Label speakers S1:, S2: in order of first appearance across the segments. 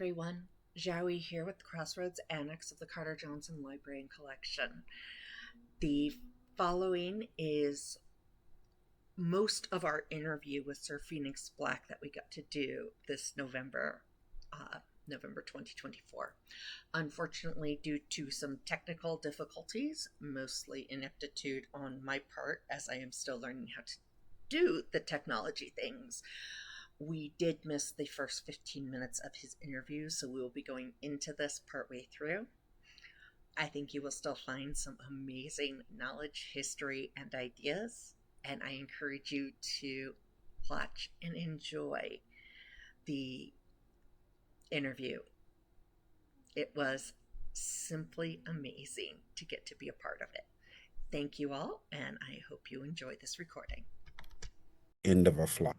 S1: everyone. Jowie here with the Crossroads Annex of the Carter Johnson Library and Collection. The following is most of our interview with Sir Phoenix Black that we got to do this November 2024. Unfortunately, due to some technical difficulties, mostly ineptitude on my part, as I am still learning how to do the technology things, we did miss the first 15 minutes of his interview, so we will be going into this partway through. I think you will still find some amazing knowledge, history, and ideas, and I encourage you to watch and enjoy the interview. It was simply amazing to get to be a part of it. Thank you all, and I hope you enjoy this recording.
S2: End of a flog.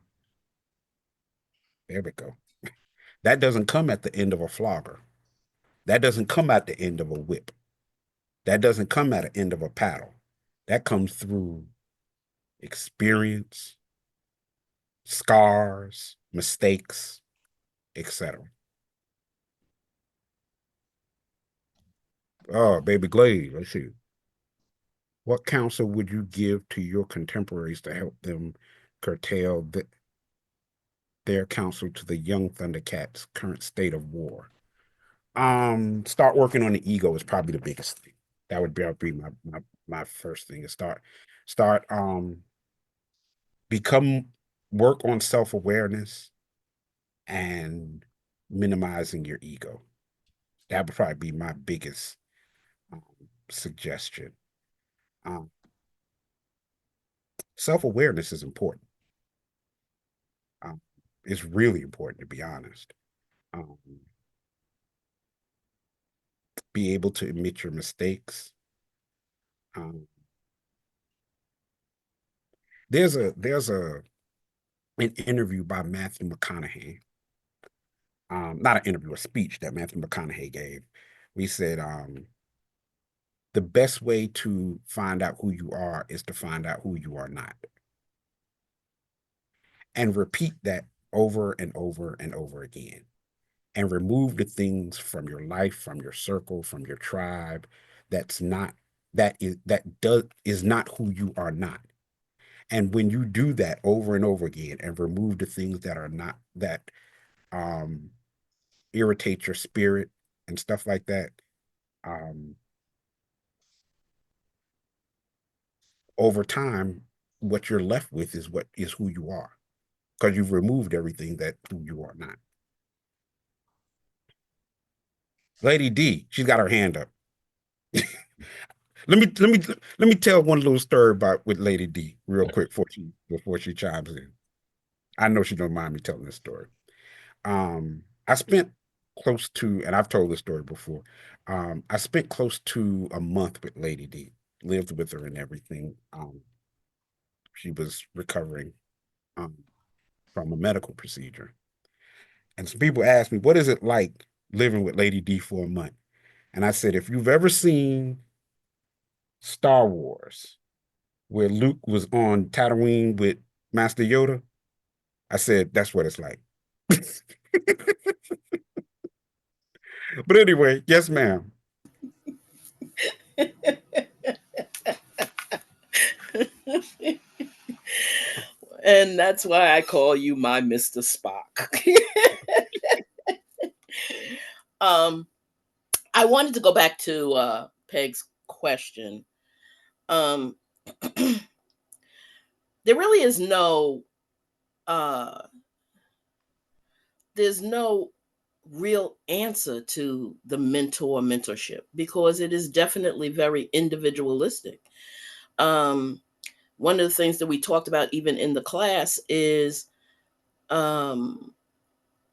S2: There we go. That doesn't come at the end of a flogger. That doesn't come at the end of a whip. That doesn't come at the end of a paddle. That comes through experience, scars, mistakes, etc. Oh, baby Glade, let's see. What counsel would you give to your contemporaries to help them curtail their counsel to the young Thundercats' current state of war? Start working on the ego is probably the biggest thing. That would be my first thing. Is start become work on self-awareness and minimizing your ego. That would probably be my biggest um, suggestion. Um, Self-awareness is important. Um, it's really important, to be honest. Um, be able to admit your mistakes. Um, there's an interview by Matthew McConaughey. Not an interview, a speech that Matthew McConaughey gave. We said the best way to find out who you are is to find out who you are not. And repeat that over and over and over again. And remove the things from your life, from your circle, from your tribe that's not is not who you are not. And when you do that over and over again and remove the things that are not that um irritate your spirit and stuff like that, um over time, what you're left with is what is who you are, because you've removed everything that who you are not. Lady D, she's got her hand up. let me tell one little story about with Lady D real quick before she chimes in. I know she don't mind me telling this story. I spent close to, and I've told this story before. I spent close to a month with Lady D, lived with her and everything. She was recovering um, from a medical procedure. And some people asked me, what is it like living with Lady D for a month? And I said, if you've ever seen Star Wars, where Luke was on Tatooine with Master Yoda, I said, that's what it's like. But anyway, yes, ma'am.
S3: And that's why I call you my Mr. Spock. I wanted to go back to Peg's question. There really is there's no real answer to the mentorship, because it is definitely very individualistic. One of the things that we talked about even in the class is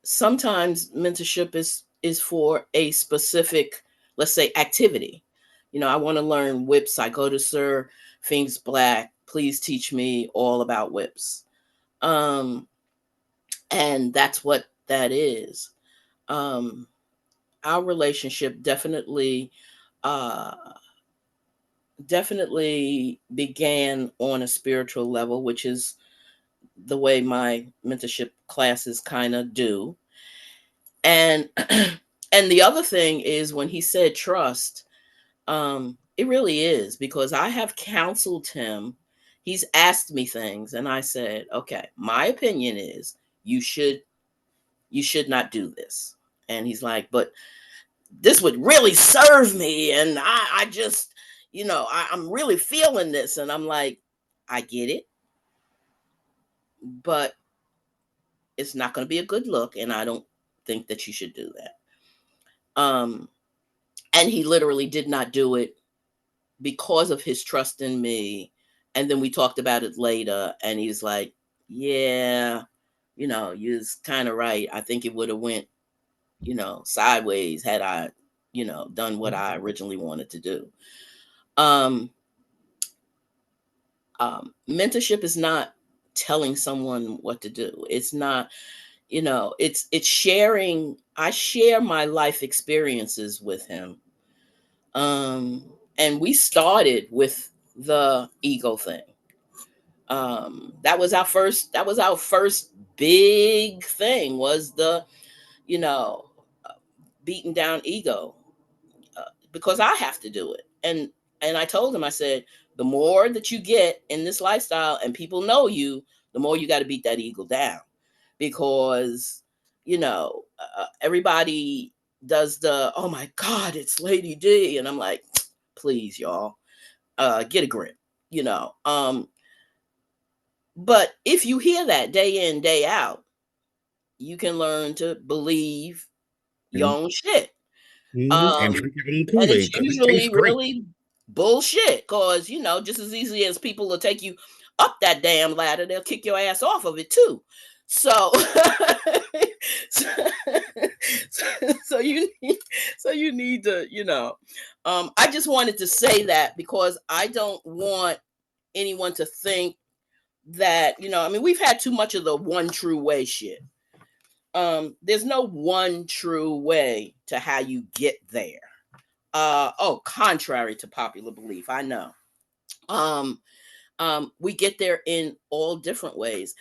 S3: sometimes mentorship is for a specific, let's say, activity. I want to learn whips. I go to Sir Phoenix Black. Please teach me all about whips. And that's what that is. Our relationship definitely began on a spiritual level, which is the way my mentorship classes kind of do. And and the other thing is when he said trust, it really is, because I have counseled him. He's asked me things and I said, okay, my opinion is you should not do this. And he's like, but this would really serve me. And I just, I'm really feeling this. And I'm like, I get it, but it's not going to be a good look. And I don't think that you should do that. And he literally did not do it because of his trust in me. And then we talked about it later. And he's like, yeah, you're kind of right. I think it would have went, sideways had I, done what I originally wanted to do. Mentorship is not telling someone what to do. It's not, it's sharing. I share my life experiences with him. And we started with the ego thing. That was our first big thing, was the, you know, beating down ego, because I have to do it. And I told him, I said, the more that you get in this lifestyle and people know you, the more you got to beat that ego down, because everybody does the, oh my God, it's Lady D, and I'm like, please, y'all, get a grip, you know. But if you hear that day in, day out, you can learn to believe your own shit.
S2: And
S3: Um,
S2: drink your own
S3: and it's
S2: Kool-Aid because it tastes
S3: usually
S2: great.
S3: really bullshit, because just as easy as people will take you up that damn ladder, they'll kick your ass off of it too. So so, so you need to, I just wanted to say that, because I don't want anyone to think that, I mean, we've had too much of the one true way shit. There's no one true way to how you get there. Contrary to popular belief, I know. We get there in all different ways.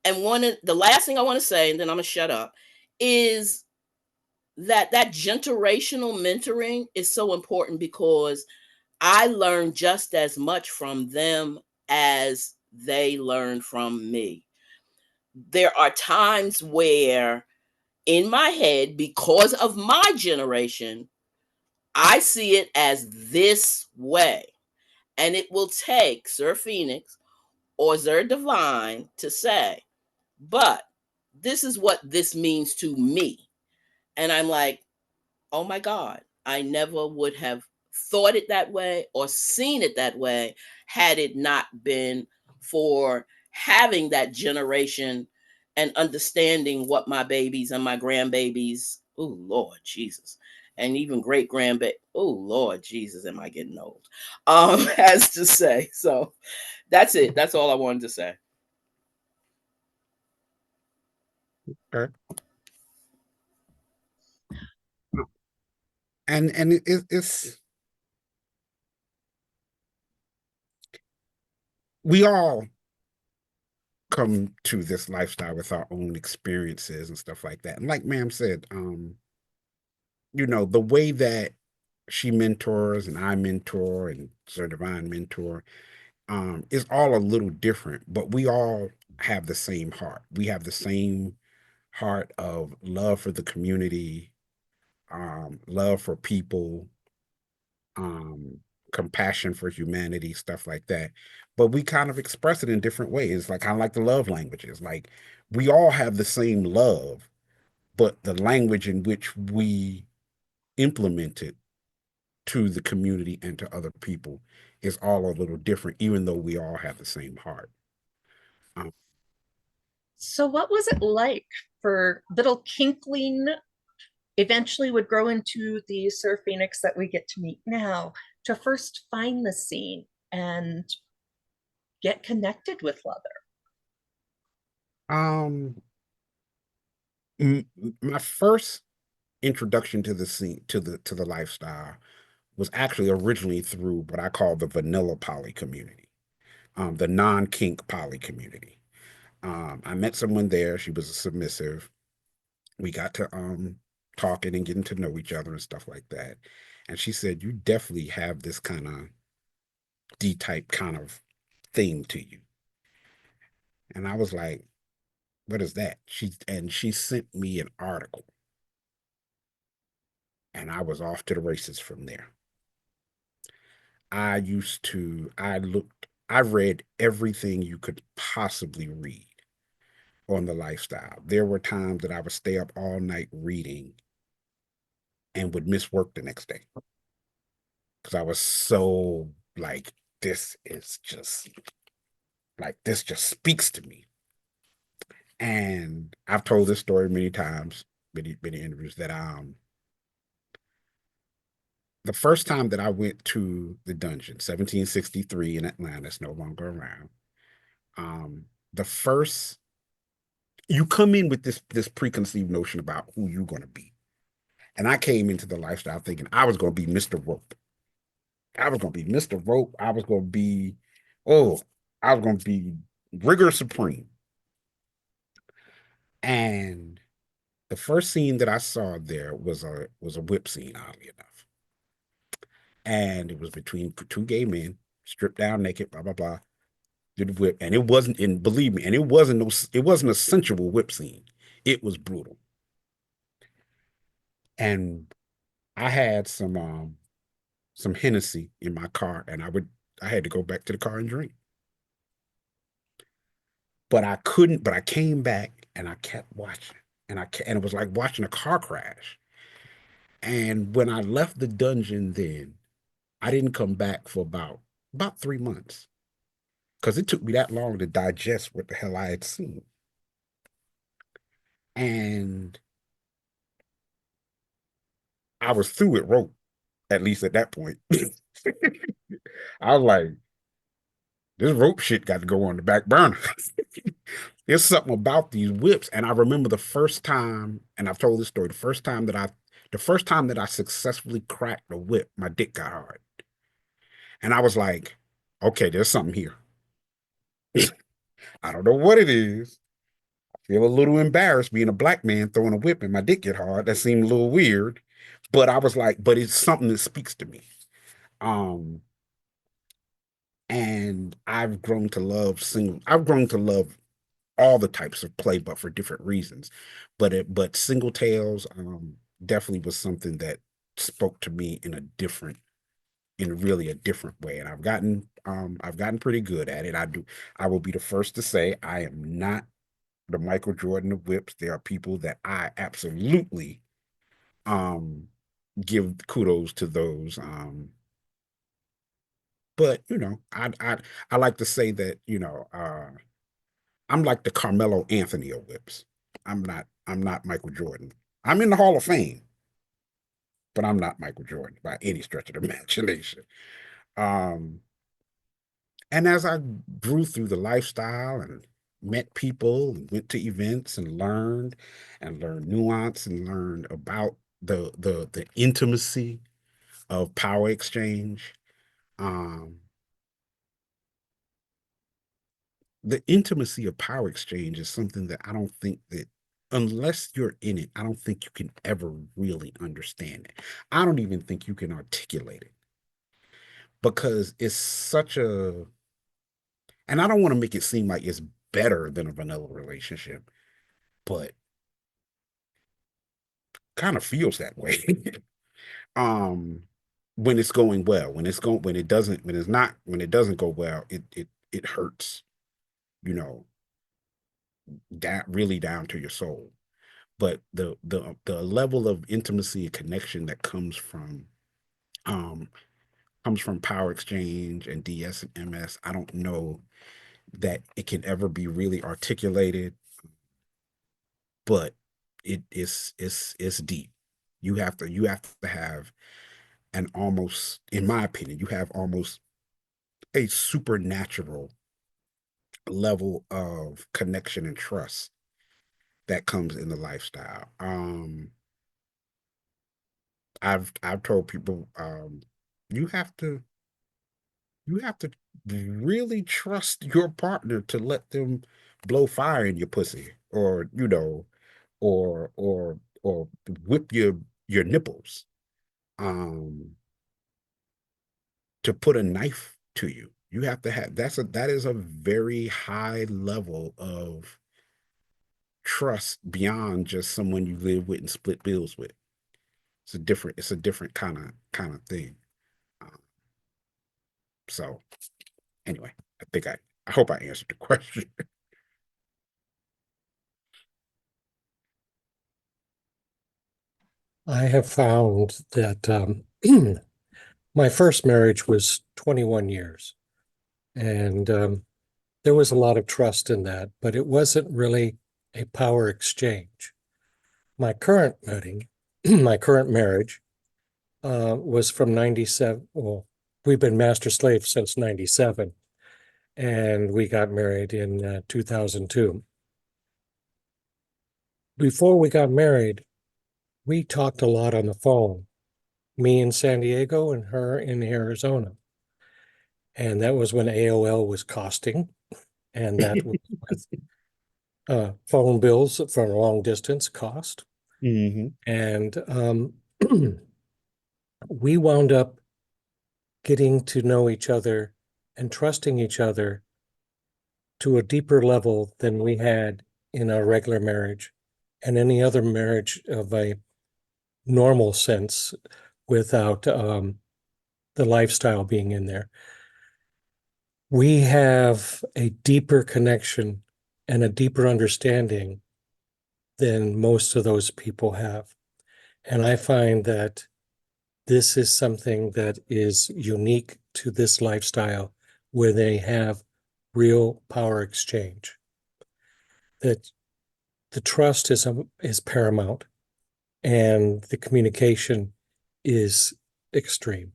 S3: And the last thing I want to say, and then I'm gonna shut up, is that generational mentoring is so important, because I learn just as much from them as they learn from me. There are times where in my head, because of my generation, I see it as this way. And it will take Sir Phoenix or Sir Divine to say, but this is what this means to me. And I'm like, oh my God, I never would have thought it that way or seen it that way had it not been for having that generation and understanding what my babies and my grandbabies, oh Lord Jesus, and even great grandbaby, oh Lord Jesus, am I getting old? Has to say. So that's it. That's all I wanted to say.
S2: Okay. And it's we all come to this lifestyle with our own experiences and stuff like that. And like ma'am said, the way that she mentors and I mentor and Sir Divine mentor, is all a little different, but we all have the same heart. We have the same heart of love for the community, love for people, um, compassion for humanity, stuff like that. But we kind of express it in different ways, like kind of like the love languages. Like we all have the same love, but the language in which we implement it to the community and to other people is all a little different, even though we all have the same heart. Um,
S1: So, what was it like for little Kinkling eventually would grow into the Sir Phoenix that we get to meet now to first find the scene and get connected with Leather?
S2: um, my first introduction to the scene, to the lifestyle, was actually originally through what I call the vanilla poly community, the non-kink poly community. I met someone there. She was a submissive, we got to talking and getting to know each other and stuff like that. And she said, "You definitely have this kind of D type kind of thing to you." And I was like, "What is that?" She sent me an article, and I was off to the races from there. I read everything you could possibly read on the lifestyle. There were times that I would stay up all night reading and would miss work the next day because I was so like, this is just this just speaks to me. And I've told this story many times, many interviews, that the first time that I went to the dungeon, 1763 in Atlanta, it's no longer around. The first You come in with this preconceived notion about who you're going to be. And I came into the lifestyle thinking I was going to be Mr. Rope. I was going to be Mr. Rope. I was going to be, oh, I was going to be rigor supreme. And the first scene that I saw there was a whip scene, oddly enough. And it was between two gay men, stripped down naked, blah, blah, blah, did the whip. And it wasn't, and believe me, and it wasn't a sensual whip scene. It was brutal. And I had some Hennessy in my car, and I had to go back to the car and drink. But I couldn't, but I came back and I kept watching. And it was like watching a car crash. And when I left the dungeon then, I didn't come back for about 3 months. Because it took me that long to digest what the hell I had seen. And I was through with rope, at least at that point. I was like, this rope shit got to go on the back burner. There's something about these whips. And I remember the first time, and I've told this story, the first time that I successfully cracked a whip, my dick got hard. And I was like, okay, there's something here. I don't know what it is. I feel a little embarrassed being a black man throwing a whip and my dick get hard. That seemed a little weird. But I was like, but it's something that speaks to me. Um, and I've grown to love all the types of play, but for different reasons. But single tails definitely was something that spoke to me in really a different way. And I've gotten pretty good at it. I will be the first to say I am not the Michael Jordan of whips. There are people that I absolutely um give kudos to those. But I like to say that, I'm like the Carmelo Anthony of whips. I'm not Michael Jordan. I'm in the Hall of Fame, but I'm not Michael Jordan by any stretch of the imagination. Um, and as I grew through the lifestyle and met people and went to events and learned nuance and learned about the intimacy of power exchange. Um, the intimacy of power exchange is something that I don't think that unless you're in it, I don't think you can ever really understand it. I don't even think you can articulate it because it's such a, and I don't want to make it seem like it's better than a vanilla relationship, but kind of feels that way. um when it's going well, when it doesn't go well, it hurts, you know, really down to your soul. But the level of intimacy and connection that um comes from power exchange and DS and MS, I don't know that it can ever be really articulated, but it's deep. You have to have an almost, in my opinion, you have almost a supernatural level of connection and trust that comes in the lifestyle. I've told people, you have to you have to really trust your partner to let them blow fire in your pussy, or or whip your nipples, um, to put a knife to you. You have to have that is a very high level of trust beyond just someone you live with and split bills with. It's a different kind of thing. Um, so anyway, I hope I answered the question.
S4: I have found that my first marriage was 21 years, and there was a lot of trust in that, but it wasn't really a power exchange. My current wedding, my current marriage, was from 97. Well, we've been master slaves since 97, and we got married in 2002. Before we got married, we talked a lot on the phone, me in San Diego and her in Arizona. And that was when AOL was costing, and that was with phone bills for long distance cost.
S2: Mm-hmm.
S4: And we wound up getting to know each other and trusting each other to a deeper level than we had in our regular marriage and any other marriage of a normal sense without the lifestyle being in there. We have a deeper connection and a deeper understanding than most of those people have. And I find that this is something that is unique to this lifestyle where they have real power exchange. That the trust is paramount and the communication is extreme.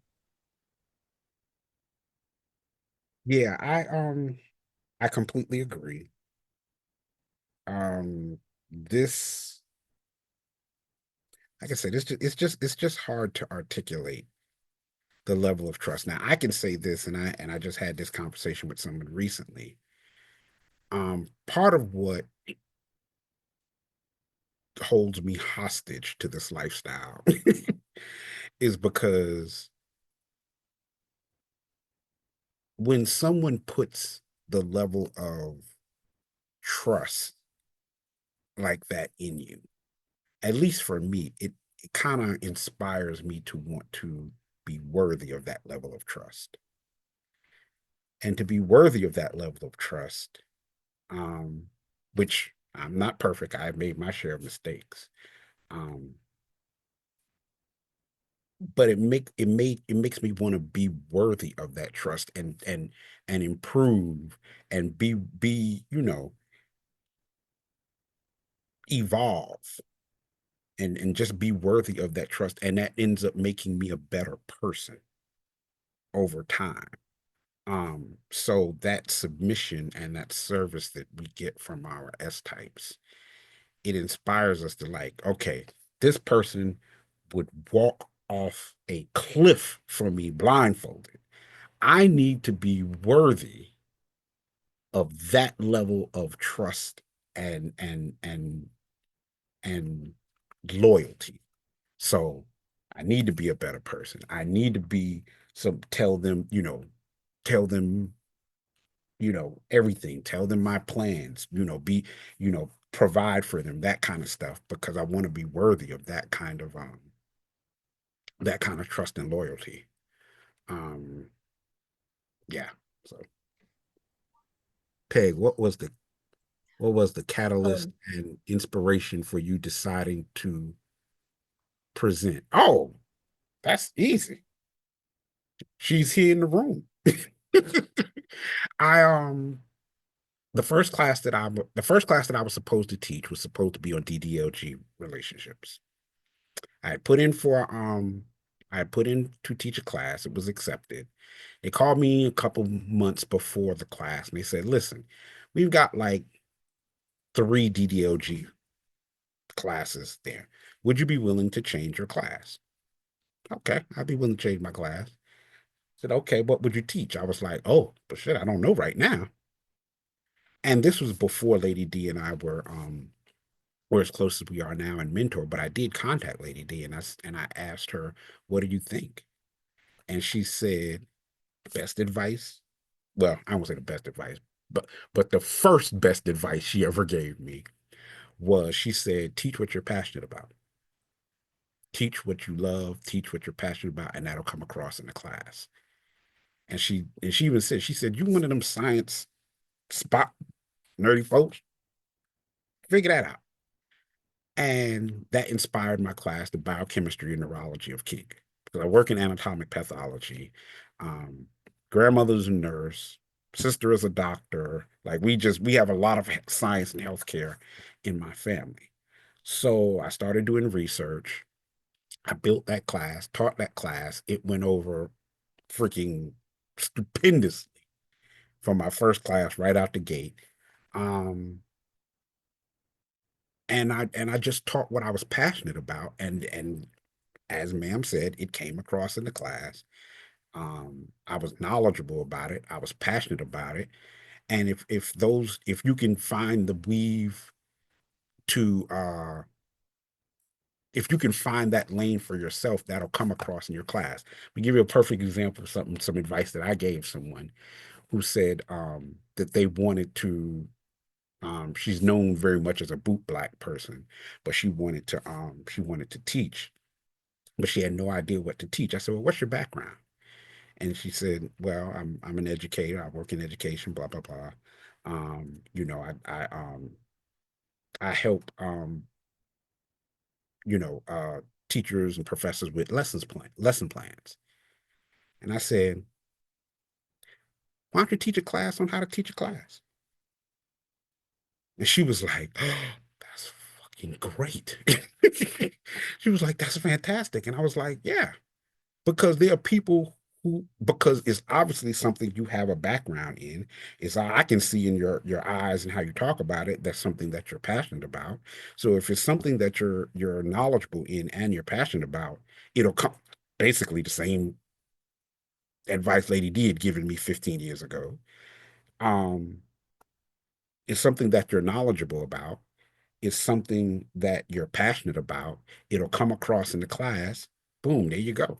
S2: Yeah, I completely agree. This, like I said, it's just hard to articulate the level of trust. Now, I can say this, and I just had this conversation with someone recently. Part of what holds me hostage to this lifestyle is because when someone puts the level of trust like that in you, at least for me, it kind of inspires me to want to be worthy of that level of trust. And to be worthy of that level of trust, um, which I'm not perfect, I've made my share of mistakes. Um, but it makes me want to be worthy of that trust and improve and be evolve and just be worthy of that trust, and that ends up making me a better person over time. So that submission and that service that we get from our S types, it inspires us to, like, okay, this person would walk off a cliff for me blindfolded. I need to be worthy of that level of trust and loyalty. So I need to be a better person. I need to be some tell them, everything. Tell them my plans, provide for them, that kind of stuff, because I want to be worthy of that kind of trust and loyalty. Um, yeah. So Peg, what was the catalyst and inspiration for you deciding to present? Oh, that's easy. She's here in the room. I the first class that I was supposed to teach was supposed to be on DDLG relationships. I had put in for I had put in to teach a class. It was accepted. They called me a couple months before the class and they said, "Listen, we've got like 3 DDLG classes there. Would you be willing to change your class?" Okay, I'd be willing to change my class. I said, "Okay, what would you teach?" I was like, "Oh, but shit, I don't know right now." And this was before Lady D and I were or as close as we are now and mentor, but I did contact Lady D and I asked her, what do you think? And she said, best advice. Well, I won't say the best advice, but the first best advice she ever gave me was she said, teach what you're passionate about. Teach what you love, teach what you're passionate about, and that'll come across in the class. And she even said, she said, you one of them science spot nerdy folks, figure that out. And that inspired my class, the biochemistry and neurology of Keek. Because I work in anatomic pathology. Um, Grandmother's a nurse, sister is a doctor. Like we have a lot of science and healthcare in my family. So I started doing research. I built that class, taught that class. It went over freaking stupendously from my first class right out the gate. Um, and I just taught what I was passionate about, and as ma'am said, it came across in the class. I was knowledgeable about it. I was passionate about it. And if you can find the weave to if you can find that lane for yourself, that'll come across in your class. We give you a perfect example of some advice that I gave someone who said that they wanted to. She's known very much as a boot black person, but she wanted to teach, but she had no idea what to teach. I said, well, what's your background? And she said, well, I'm an educator. I work in education, blah, blah, blah. You know, I help you know, teachers and professors with lesson plans. And I said, why don't you teach a class on how to teach a class? And she was like, oh, that's fucking great. She was like, that's fantastic. And I was like, yeah, because there are people who, because it's obviously something you have a background in. Is I can see in your eyes and how you talk about it, that's something that you're passionate about. So if it's something that you're knowledgeable in and you're passionate about, it'll come basically the same advice Lady D had given me 15 years ago. Um, it's something that you're knowledgeable about. It's something that you're passionate about. It'll come across in the class. Boom, there you go.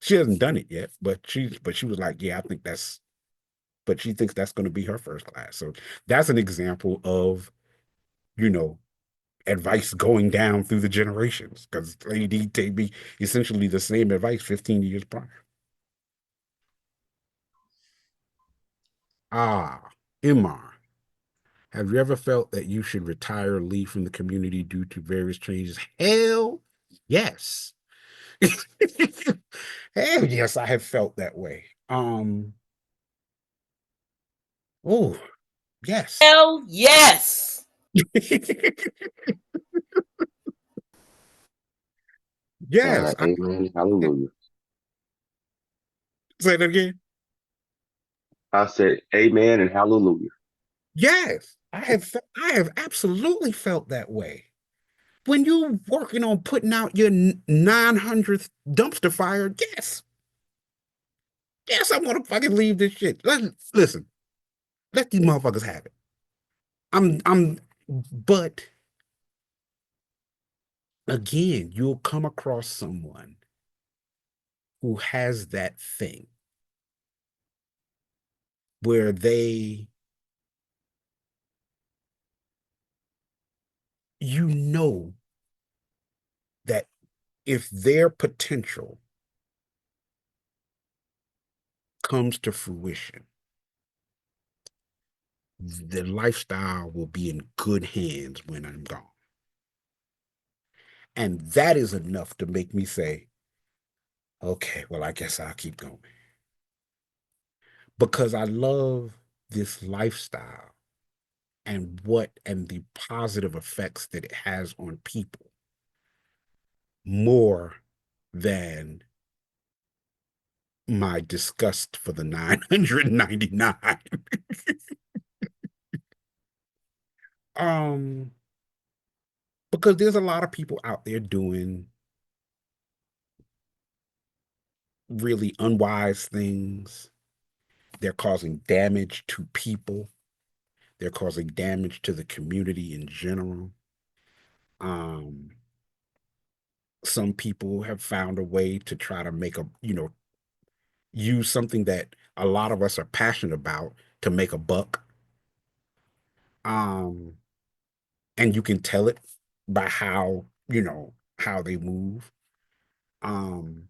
S2: She hasn't done it yet, but she was like, yeah, I think that's, but she thinks that's going to be her first class. So that's an example of, you know, advice going down through the generations, because Lady D gave me essentially the same advice 15 years prior. Imar, have you ever felt that you should retire or leave from the community due to various changes? Hell yes. Hell yes, I have felt that way. Oh, yes.
S3: Hell yes.
S2: Yes.
S5: Amen. Hallelujah.
S2: Say that again.
S5: I said amen and hallelujah.
S2: Yes, I have absolutely felt that way. When you're working on putting out your 900th dumpster fire, yes, I want to fucking leave this shit. Listen, let these motherfuckers have it. But again, you'll come across someone who has that thing where you know that if their potential comes to fruition, the lifestyle will be in good hands when I'm gone. And that is enough to make me say, okay, well, I guess I'll keep going. Because I love this lifestyle and the positive effects that it has on people more than my disgust for the 999. um, because there's a lot of people out there doing really unwise things. They're causing damage to people. They're causing damage to the community in general. Some people have found a way to try to make use something that a lot of us are passionate about to make a buck. And you can tell it by how they move. Um,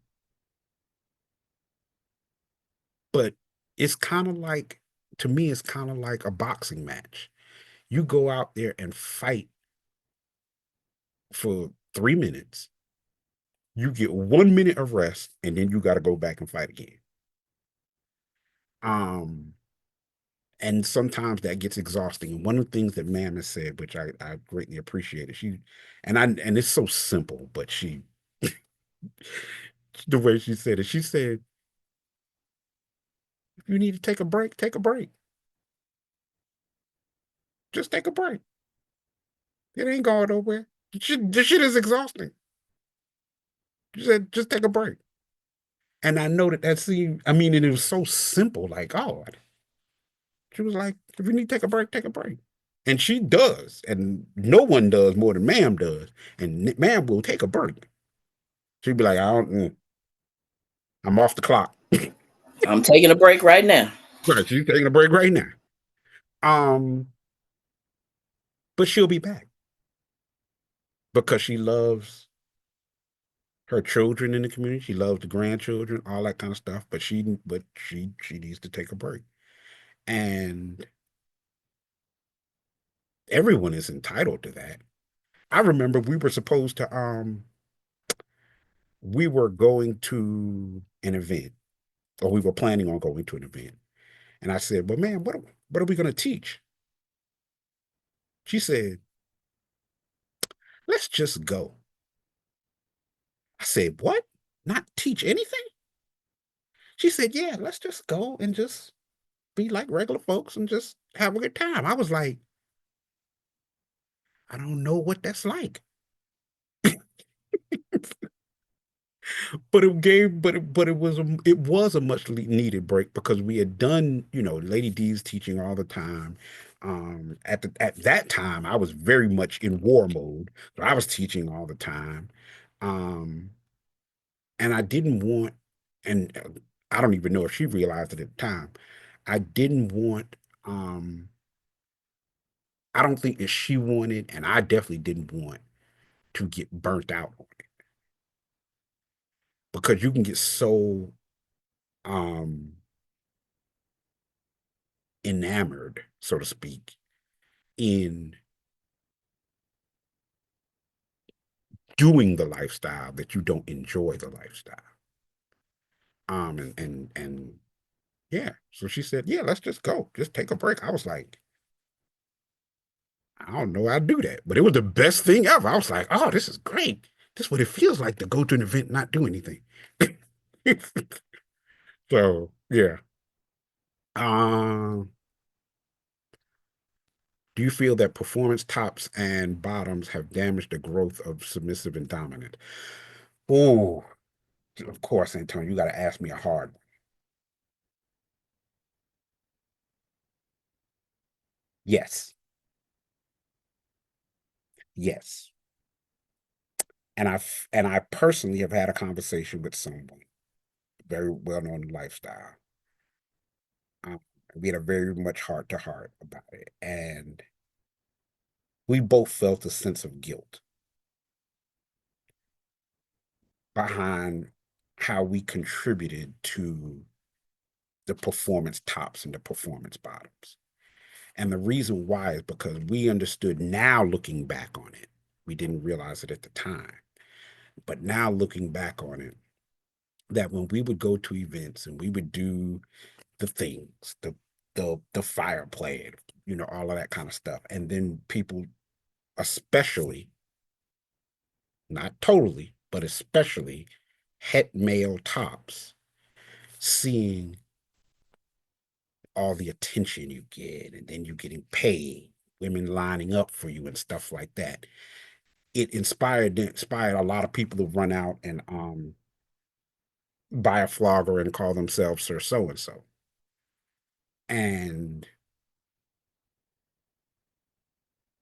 S2: but it's kind of like, to me, it's kind of like a boxing match. You go out there and fight for 3 minutes, you get 1 minute of rest, and then you got to go back and fight again. And sometimes that gets exhausting. And one of the things that Mama said, which I greatly appreciated, and it's so simple, but the way she said it, she said, if you need to take a break, take a break. Just take a break. It ain't going nowhere. This shit is exhausting. She said, just take a break. And I know that seemed, I mean, and it was so simple, like, oh, she was like, if you need to take a break, take a break. And she does. And no one does more than Ma'am does. And Ma'am will take a break. She'd be like, I'm off the clock.
S3: I'm taking a break right now.
S2: Right, she's taking a break right now. But she'll be back because she loves her children in the community. She loves the grandchildren, all that kind of stuff. But she needs to take a break. And everyone is entitled to that. I remember we were supposed to we were going to an event, or we were planning on going to an event. And I said, well, man, what are we going to teach? She said, let's just go. I said, what? Not teach anything? She said, yeah, let's just go and just be like regular folks and just have a good time. I was like, I don't know what that's like. But it was a much needed break because we had done, Lady D's teaching all the time. At that time, I was very much in war mode, so I was teaching all the time. Um, and I didn't want, and I don't even know if she realized it at the time. I didn't want, I don't think that she wanted, and I definitely didn't want to get burnt out on it because you can get so um enamored, so to speak, in doing the lifestyle that you don't enjoy the lifestyle. And yeah, so she said, yeah, let's just go, just take a break. I was like, I don't know how to do that, but it was the best thing ever. I was like, oh, this is great. This is what it feels like to go to an event and not do anything. So yeah. Um, do you feel that performance tops and bottoms have damaged the growth of submissive and dominant? Oh, of course, Antonio, you got to ask me a hard one. Yes. Yes. And I personally have had a conversation with someone very well known in lifestyle. Um, we had a very much heart to heart about it. And we both felt a sense of guilt behind how we contributed to the performance tops and the performance bottoms. And the reason why is because we understood, now looking back on it, we didn't realize it at the time, but now looking back on it, that when we would go to events and we would do the things, the fire play, all of that kind of stuff, and then people, especially, not totally, but especially het male tops, seeing all the attention you get, and then you getting paid, women lining up for you and stuff like that. It inspired a lot of people to run out and buy a flogger and call themselves Sir So and So. And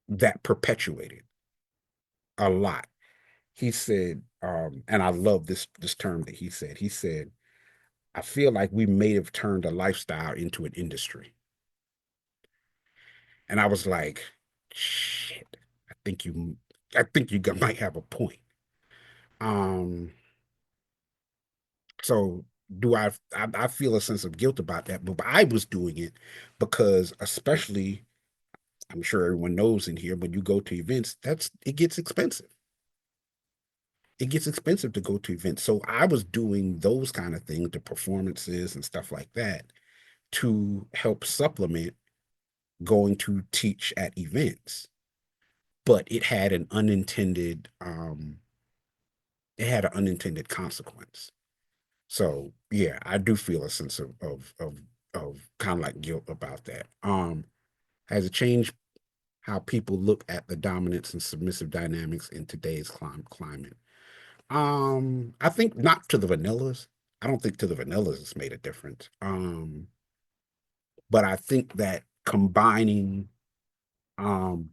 S2: that perpetuated a lot. He said, and I love this term that he said. He said, I feel like we may have turned a lifestyle into an industry. And I was like, shit, I think you might have a point. Um, so I feel a sense of guilt about that, but I was doing it because, especially, I'm sure everyone knows in here, when you go to events, it gets expensive. It gets expensive to go to events. So I was doing those kind of things, the performances and stuff like that, to help supplement going to teach at events. But it had an unintended consequence. So yeah, I do feel a sense of kind of like guilt about that. Has it changed how people look at the dominance and submissive dynamics in today's climate? I think not to the vanillas. I don't think to the vanillas it's made a difference. But I think that um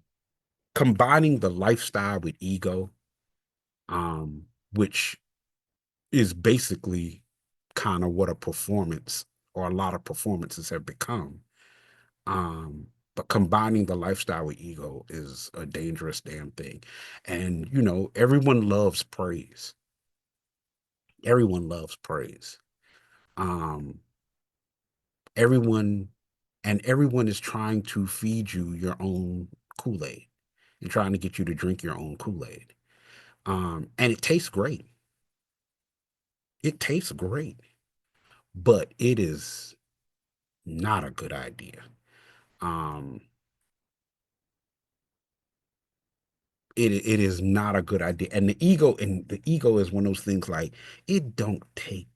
S2: combining the lifestyle with ego, which is basically kind of what a performance or a lot of performances have become. But combining the lifestyle with ego is a dangerous damn thing. And, everyone loves praise. Everyone loves praise. Um, everyone, everyone is trying to feed you your own Kool-Aid and trying to get you to drink your own Kool-Aid. And it tastes great. It tastes great, but it is not a good idea. Um, it is not a good idea. And the ego is one of those things, like, it don't take,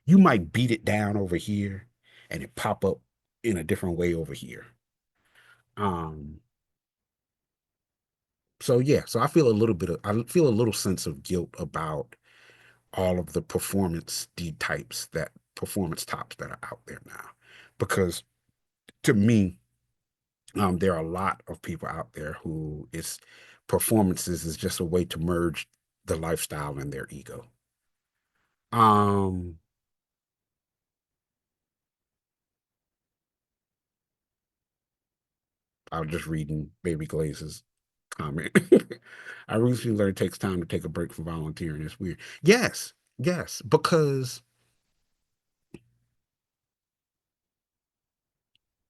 S2: you might beat it down over here and it pop up in a different way over here. Um, so yeah, so I feel a little sense of guilt about all of the performance tops that are out there now. Because to me, there are a lot of people out there who performances is just a way to merge the lifestyle and their ego. Um, I was just reading Baby Glaze's comment. I recently learned it takes time to take a break from volunteering. It's weird. Yes, yes, because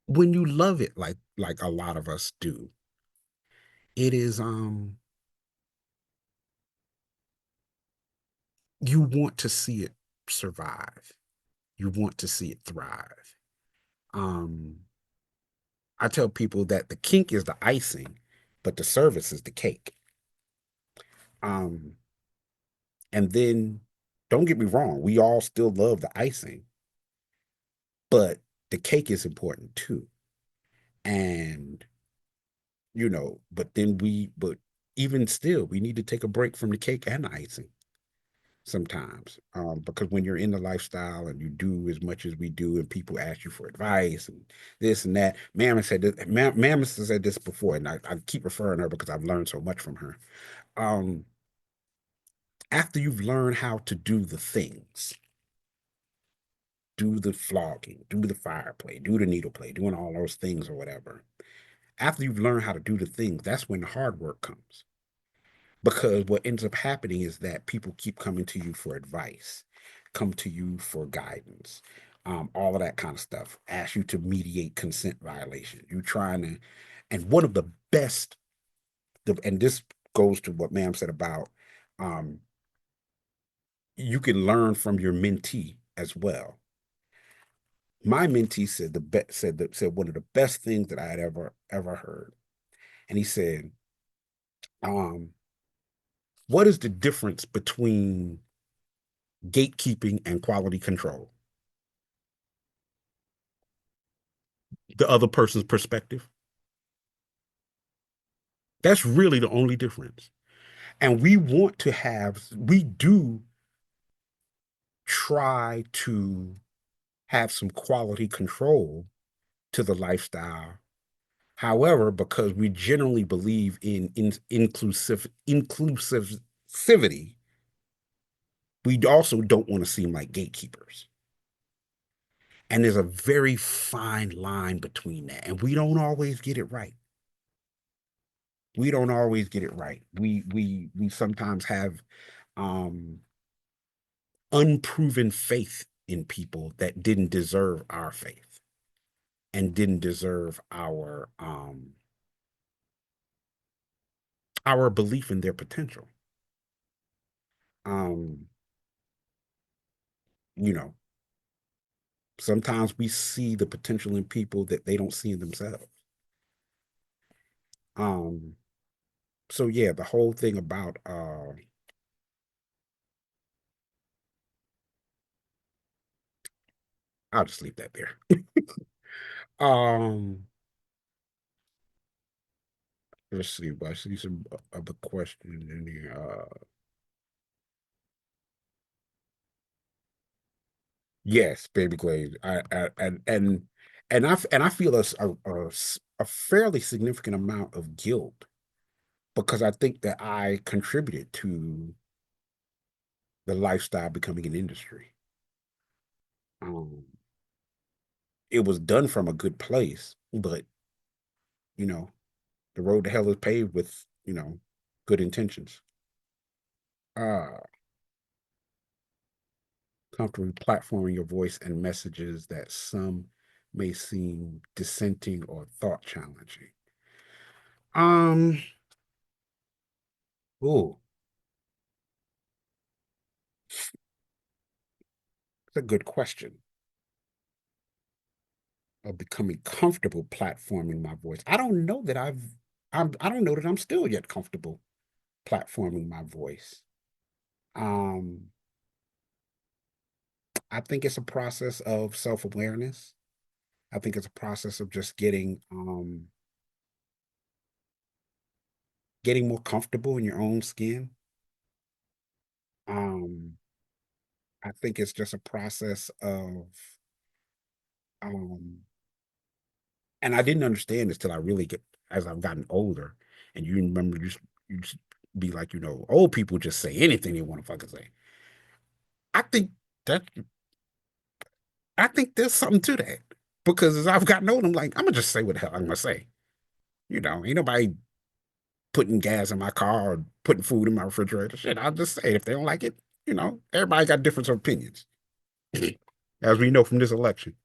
S2: when you love it like a lot of us do, it is you want to see it survive. You want to see it thrive. Um, I tell people that the kink is the icing, but the service is the cake. Um, and then don't get me wrong, we all still love the icing, but the cake is important too. And but even still, we need to take a break from the cake and the icing sometimes, because when you're in the lifestyle and you do as much as we do, and people ask you for advice and this and that. Mammoth has said this before, and I keep referring to her because I've learned so much from her. Um, After you've learned how to do the things, do the flogging, do the fire play, do the needle play, doing all those things or whatever. After you've learned how to do the things, that's when the hard work comes. Because what ends up happening is that people keep coming to you for advice, come to you for guidance, all of that kind of stuff. Ask you to mediate consent violation. You're trying to, and one of the best, and this goes to what ma'am said about, you can learn from your mentee as well. My mentee said said one of the best things that I had ever heard, and he said, "What is the difference between gatekeeping and quality control? The other person's perspective. That's really the only difference. And we do try to have some quality control to the lifestyle. However, because we generally believe in inclusivity, we also don't want to seem like gatekeepers. And there's a very fine line between that, and we don't always get it right. We don't always get it right. We sometimes have um unproven faith in people that didn't deserve our faith and didn't deserve our belief in their potential. Um, you know, sometimes we see the potential in people that they don't see in themselves. Um, so yeah, the whole thing about I'll just leave that there. um, let's see. I see some other questions in here. Yes, baby glaze. And I feel a fairly significant amount of guilt because I think that I contributed to the lifestyle becoming an industry. Um, it was done from a good place, but you know, the road to hell is paved with, good intentions. Uh, Comfortably platforming your voice and messages that some may seem dissenting or thought challenging. Um, oh, it's a good question of becoming comfortable platforming my voice. I don't know that I'm still yet comfortable platforming my voice. Um, I think it's a process of self-awareness. I think it's a process of just getting more comfortable in your own skin. Um, I think it's just a process of um and I didn't understand this till I really get as I've gotten older. And you remember you just be like, old people just say anything they want to fucking say. I think that I think there's something to that. Because as I've gotten older, I'm like, I'm gonna just say what the hell I'm gonna say. Ain't nobody putting gas in my car or putting food in my refrigerator. Shit, I'll just say it. If they don't like it, everybody got different opinions. As we know from this election.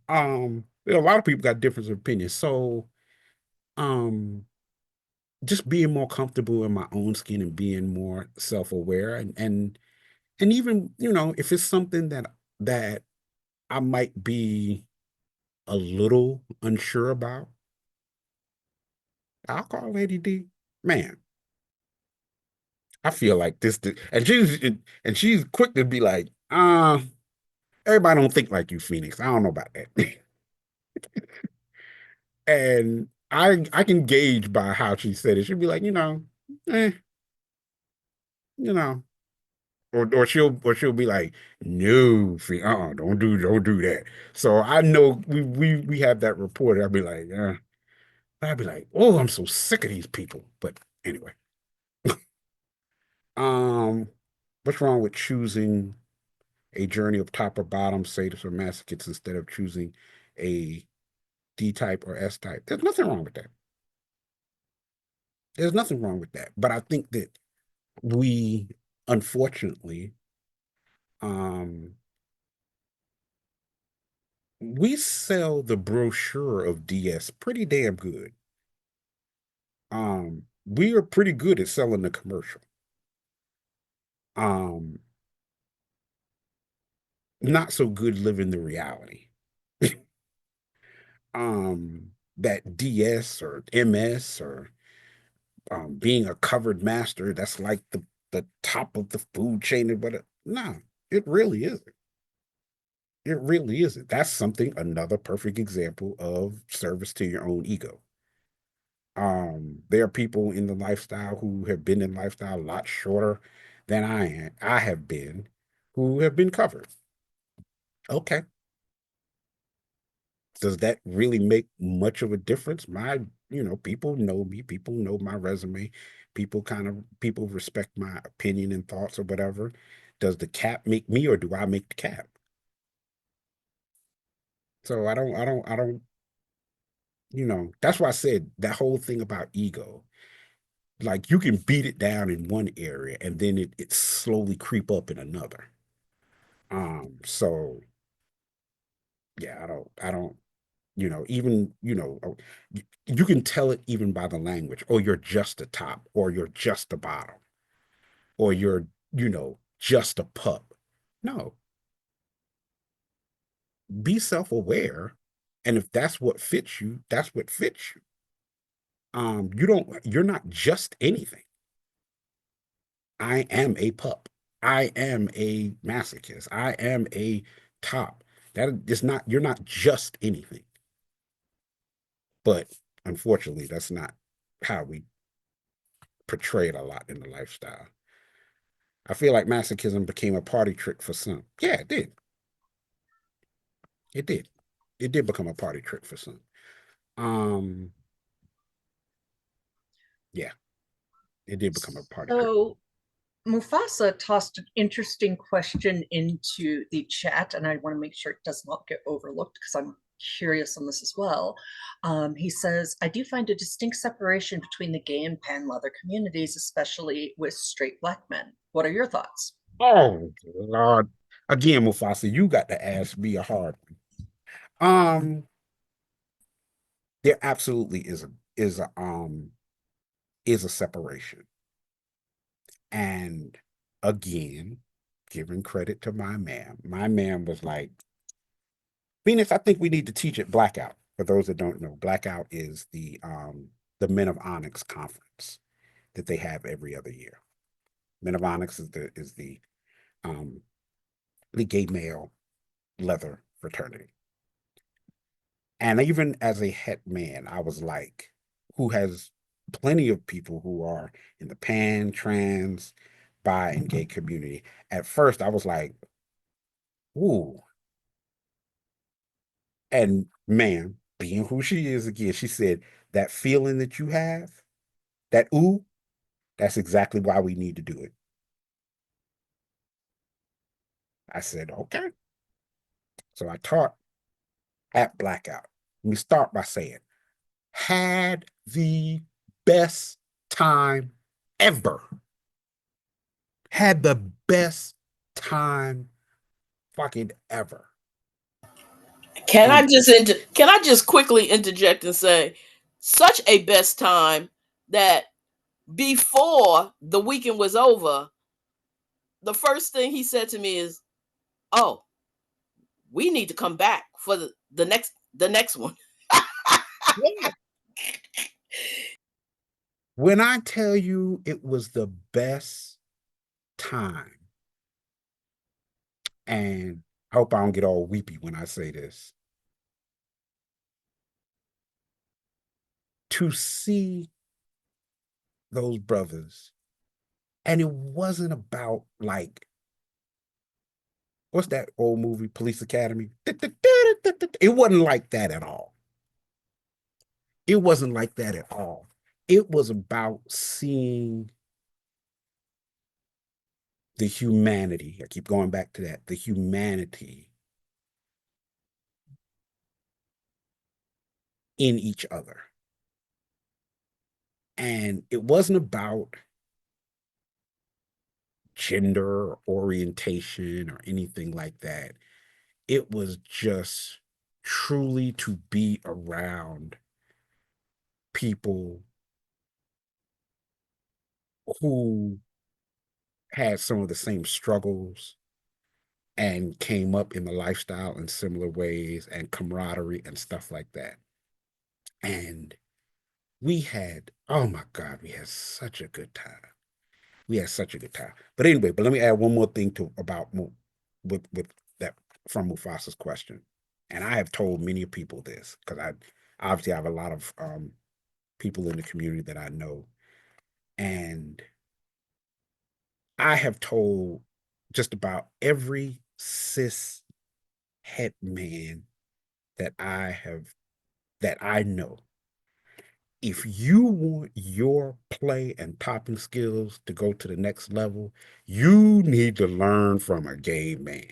S2: A lot of people got different opinions. So um just being more comfortable in my own skin and being more self-aware and even, if it's something that I might be a little unsure about, I'll call Lady D. Man, I feel like and she's quick to be like, everybody don't think like you, Phoenix. I don't know about that. And I can gauge by how she said it. She'll be like, eh, you know, or she'll be like, no, don't do that. So I know we have that report. I'd be like, oh, I'm so sick of these people. But anyway, um, what's wrong with choosing a journey of top or bottom, sadists or masochists instead of choosing a D type or S type? There's nothing wrong with that. There's nothing wrong with that. But I think that we, unfortunately, um, we sell the brochure of DS pretty damn good. We are pretty good at selling the commercial. Um, Not so good living the reality. That DS or MS or being a covered master, that's like the top of the food chain or whatever. No, it really isn't. It really isn't. That's another perfect example of service to your own ego. There are people in the lifestyle who have been in lifestyle a lot shorter than I have been, who have been covered. Okay. Does that really make much of a difference? People know me, people know my resume, people respect my opinion and thoughts or whatever. Does the cap make me or do I make the cap? So that's why I said that whole thing about ego. Like you can beat it down in one area and then it slowly creep up in another. So yeah, I don't, even, you can tell it even by the language, or you're just a top, or you're just a bottom, or you're, just a pup. No, be self-aware. And if that's what fits you, that's what fits you. You're not just anything. I am a pup. I am a masochist. I am a top. That is not, you're not just anything. But unfortunately, that's not how we portray it a lot in the lifestyle. I feel like masochism became a party trick for some. Yeah, it did. It did. It did become a party trick for some. Um, yeah, it did become a party trick.
S1: So Mufasa tossed an interesting question into the chat, and I want to make sure it does not get overlooked because I'm curious on this as well. He says, I do find a distinct separation between the gay and pan leather communities, especially with straight Black men. What are your thoughts?
S2: Oh Lord. Again, Mufasa, you got to ask me a hard one. There absolutely is a separation. And again, giving credit to my man was like, Phoenix, I think we need to teach at Blackout. For those that don't know, Blackout is the Men of Onyx conference that they have every other year. Men of Onyx um the gay male leather fraternity. And even as a het man, I was like, who has plenty of people who are in the pan, trans, bi, and gay community. At first, I was like, ooh. And ma'am, being who she is again, she said, that feeling that you have, that ooh, that's exactly why we need to do it. I said, okay. So I taught at Blackout. Let me start by saying, had the best time ever. Had the best time fucking ever.
S3: Can I just quickly interject and say, such a best time that before the weekend was over, the first thing he said to me is, "Oh, we need to come back for the next one."
S2: Yeah. When I tell you it was the best time, and I hope I don't get all weepy when I say this, to see those brothers, and it wasn't about like, what's that old movie, Police Academy? It wasn't like that at all. It wasn't like that at all. It was about seeing the humanity. I keep going back to that, the humanity in each other. And it wasn't about gender or orientation or anything like that. It was just truly to be around people who had some of the same struggles and came up in the lifestyle in similar ways and camaraderie and stuff like that. And we had, oh my God, we had such a good time. We had such a good time. But anyway, let me add one more thing about with that from Mufasa's question. And I have told many people this because I obviously have a lot of people in the community that I know. And I have told just about every cis het man that I know. If you want your play and popping skills to go to the next level, you need to learn from a gay man.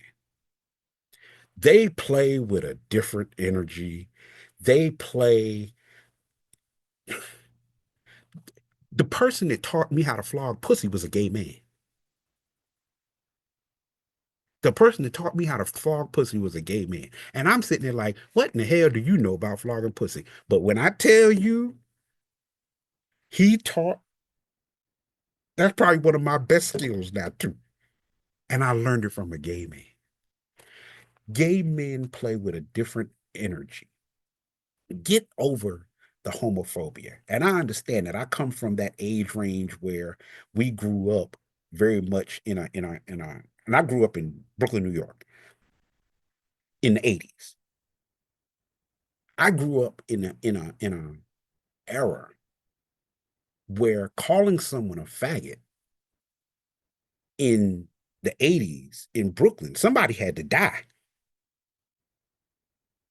S2: They play with a different energy. They play. The person that taught me how to flog pussy was a gay man. The person that taught me how to flog pussy was a gay man. And I'm sitting there like, what in the hell do you know about flogging pussy? But when I tell you, he taught, that's probably one of my best skills now, too. And I learned it from a gay man. Gay men play with a different energy. Get over the homophobia. And I understand that. I come from that age range where we grew up very much and I grew up in Brooklyn, New York in the 80s. I grew up in a era where calling someone a faggot in the 80s in Brooklyn, somebody had to die.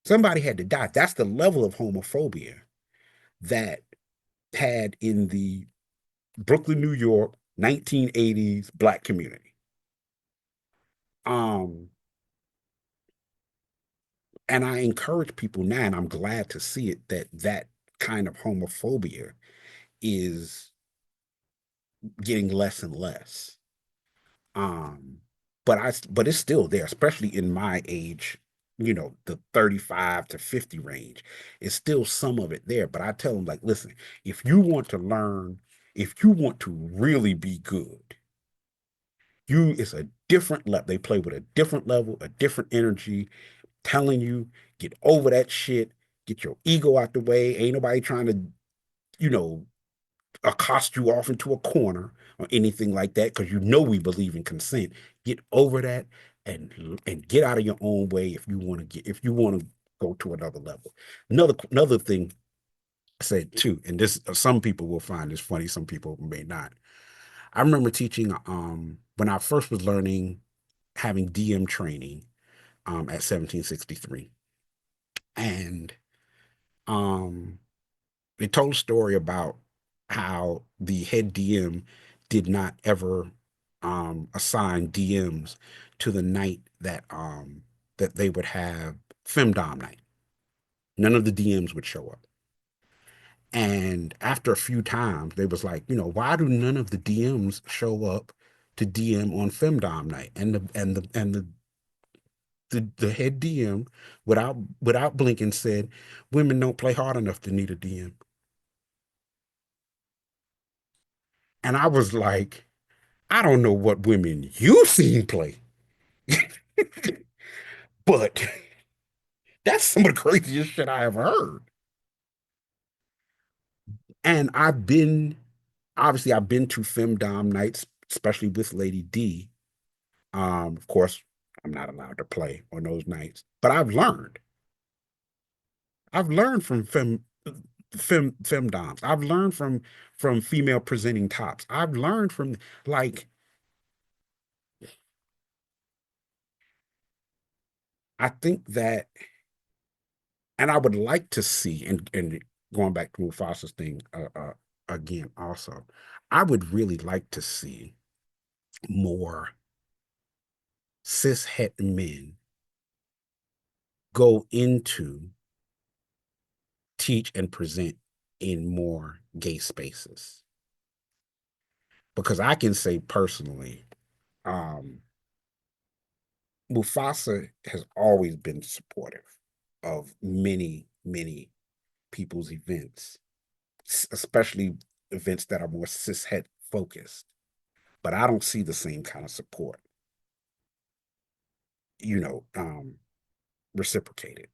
S2: Somebody had to die. That's the level of homophobia that had in the Brooklyn, New York, 1980s Black community. And I encourage people now, and I'm glad to see it, that kind of homophobia is getting less and less. But it's still there, especially in my age, the 35 to 50 range. It's still some of it there. But I tell them, like, listen, if you want to learn, if you want to really be good, it's a different level. They play with a different level, a different energy, telling you, get over that shit, get your ego out the way. Ain't nobody trying to, you know, accost you off into a corner or anything like that, because we believe in consent. Get over that and get out of your own way if you want to go to another level. Another thing I said too, and this some people will find this funny, some people may not. I remember teaching when I first was learning having DM training at 1763. And they told a story about how the head DM did not ever assign DMs to the night that they would have femdom night. None of the DMs would show up. And after a few times, they was like, why do none of the DMs show up to DM on femdom night? And the head DM, without blinking, said, women don't play hard enough to need a DM. And I was like, I don't know what women you've seen play, but that's some of the craziest shit I ever heard. And I've been to femdom nights, especially with Lady D. Of course, I'm not allowed to play on those nights, but I've learned. I've learned from femdoms. I've learned from female presenting tops. I've learned from, like, I think that, and I would like to see, and going back to Mufasa's thing again, also, I would really like to see more cishet men go into teach and present in more gay spaces. Because I can say personally, Mufasa has always been supportive of many, many people's events, especially events that are more cishet focused. But I don't see the same kind of support, reciprocated.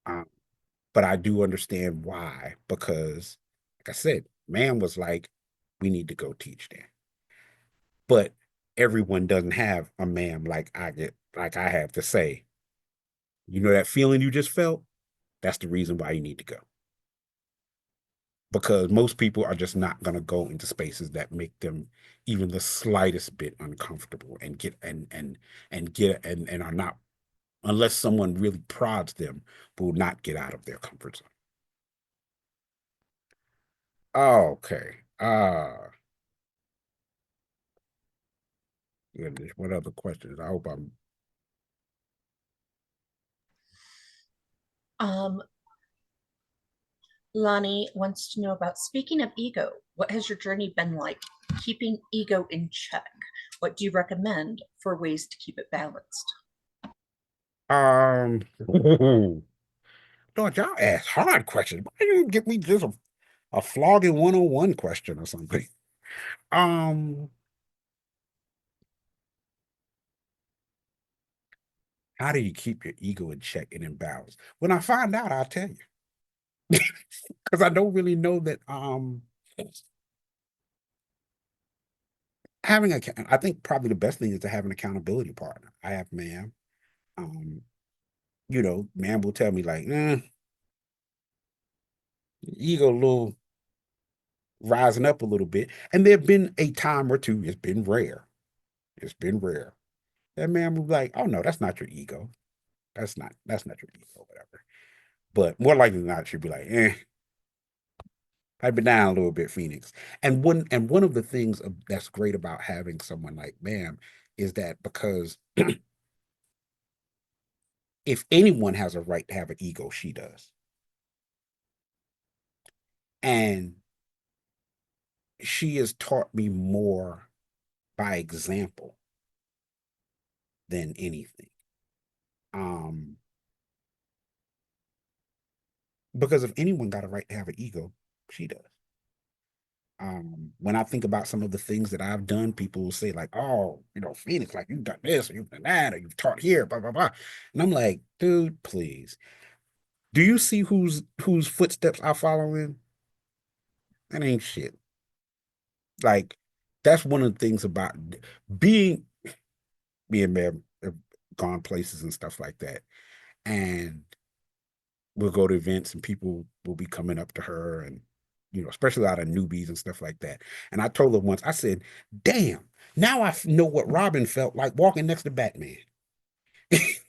S2: But I do understand why, because, like I said, man was like, we need to go teach there. But everyone doesn't have a man like I have to say, that feeling you just felt, that's the reason why you need to go. Because most people are just not going to go into spaces that make them even the slightest bit uncomfortable and are not unless someone really prods them, will not get out of their comfort zone. Okay. Goodness, what other questions? I hope I'm.
S1: Lonnie wants to know about, speaking of ego, what has your journey been like keeping ego in check? What do you recommend for ways to keep it balanced?
S2: Lord, y'all ask hard questions. Why don't you give me just a flogging 101 question or something? How do you keep your ego in check and in balance? When I find out, I'll tell you. Because I don't really know that I think probably the best thing is to have an accountability partner. I have ma'am. Ma'am will tell me like, ego a little rising up a little bit. And there have been a time or two, it's been rare. It's been rare. That man will be like, oh no, that's not your ego. That's not your ego, whatever. But more likely than not, she'll be like, pipe it down a little bit, Phoenix. And one of the things that's great about having someone like ma'am is that because if anyone has a right to have an ego, she does. And she has taught me more by example than anything. Because if anyone got a right to have an ego, she does. When I think about some of the things that I've done, people will say like, "Oh, Phoenix, like you've done this, or you've done that, or you've taught here, blah blah blah," and I'm like, "Dude, please, do you see whose footsteps I follow in? That ain't shit." Like, that's one of the things about being me and Ma'am have gone places and stuff like that, and we'll go to events and people will be coming up to her and especially a lot of newbies and stuff like that. And I told her once, I said, damn, now I know what Robin felt like walking next to Batman. Because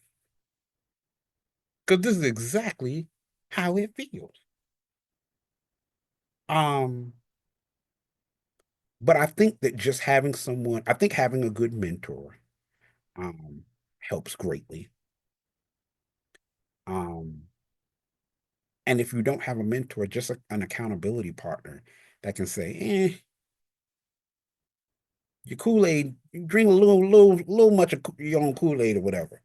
S2: this is exactly how it feels. But I think that just having I think having a good mentor helps greatly. And if you don't have a mentor, just an accountability partner that can say, your Kool-Aid, you drink a little much of your own Kool-Aid or whatever.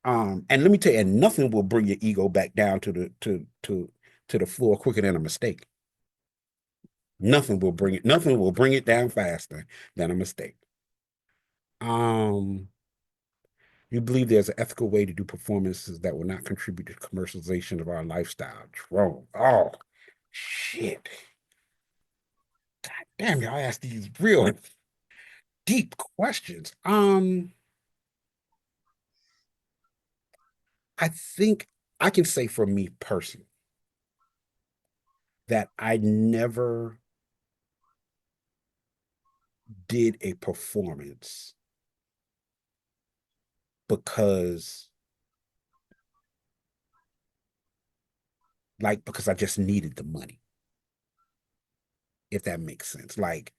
S2: And let me tell you, nothing will bring your ego back down to the floor quicker than a mistake. Nothing will bring it down faster than a mistake. You believe there's an ethical way to do performances that will not contribute to commercialization of our lifestyle. Jerome. Oh, shit. God damn, y'all ask these real deep questions. I think I can say for me personally that I never did a performance because I just needed the money, if that makes sense. Like,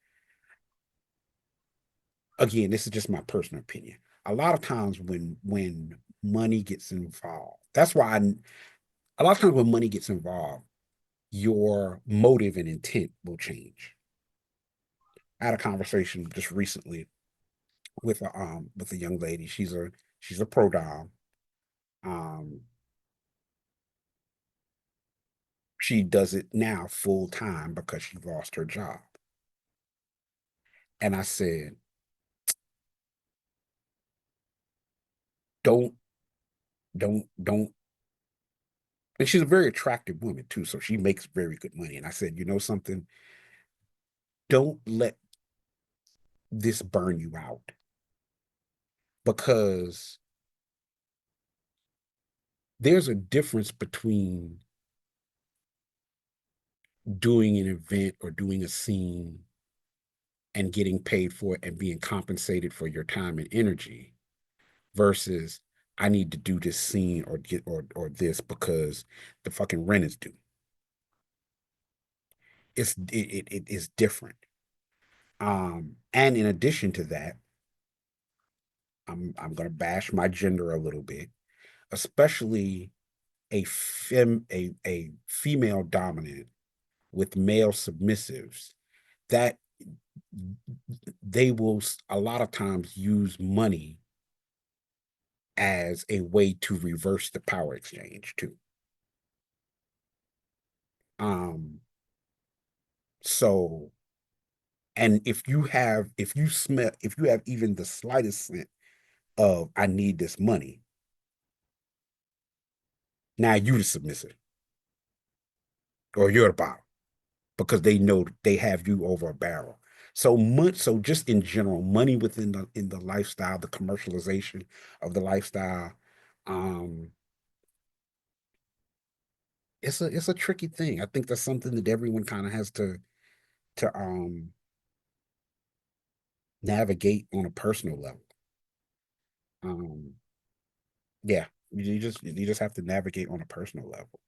S2: again, this is just my personal opinion. A lot of times when money gets involved, that's why a lot of times when money gets involved, your motive and intent will change. I had a conversation just recently with a young lady. She's a pro dom. She does it now full time because she lost her job. And I said, don't. And she's a very attractive woman too, so she makes very good money. And I said, you know something? Don't let this burn you out, because there's a difference between doing an event or doing a scene and getting paid for it and being compensated for your time and energy versus I need to do this scene or get or this because the fucking rent is due. It is different. And in addition to that, I'm gonna bash my gender a little bit, especially a female dominant with male submissives, that they will a lot of times use money as a way to reverse the power exchange too. So, and if you have even the slightest scent of I need this money, now you the submissive or you're the bottom because they know they have you over a barrel. So just in general, money within the lifestyle, the commercialization of the lifestyle, um, it's a tricky thing. I think that's something that everyone kind of has to navigate on a personal level. Yeah, you just have to navigate on a personal level.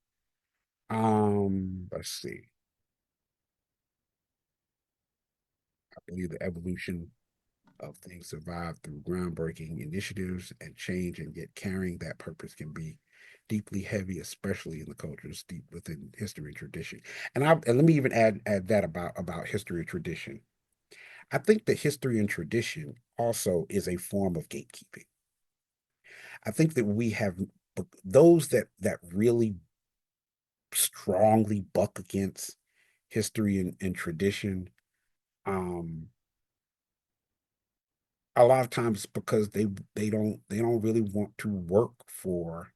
S2: Let's see. I believe the evolution of things survive through groundbreaking initiatives and change, and yet carrying that purpose can be deeply heavy, especially in the cultures deep within history and tradition. And let me even add that about history and tradition. I think that history and tradition also is a form of gatekeeping. I think that we have those that really strongly buck against history and tradition. Um, a lot of times because they don't really want to work for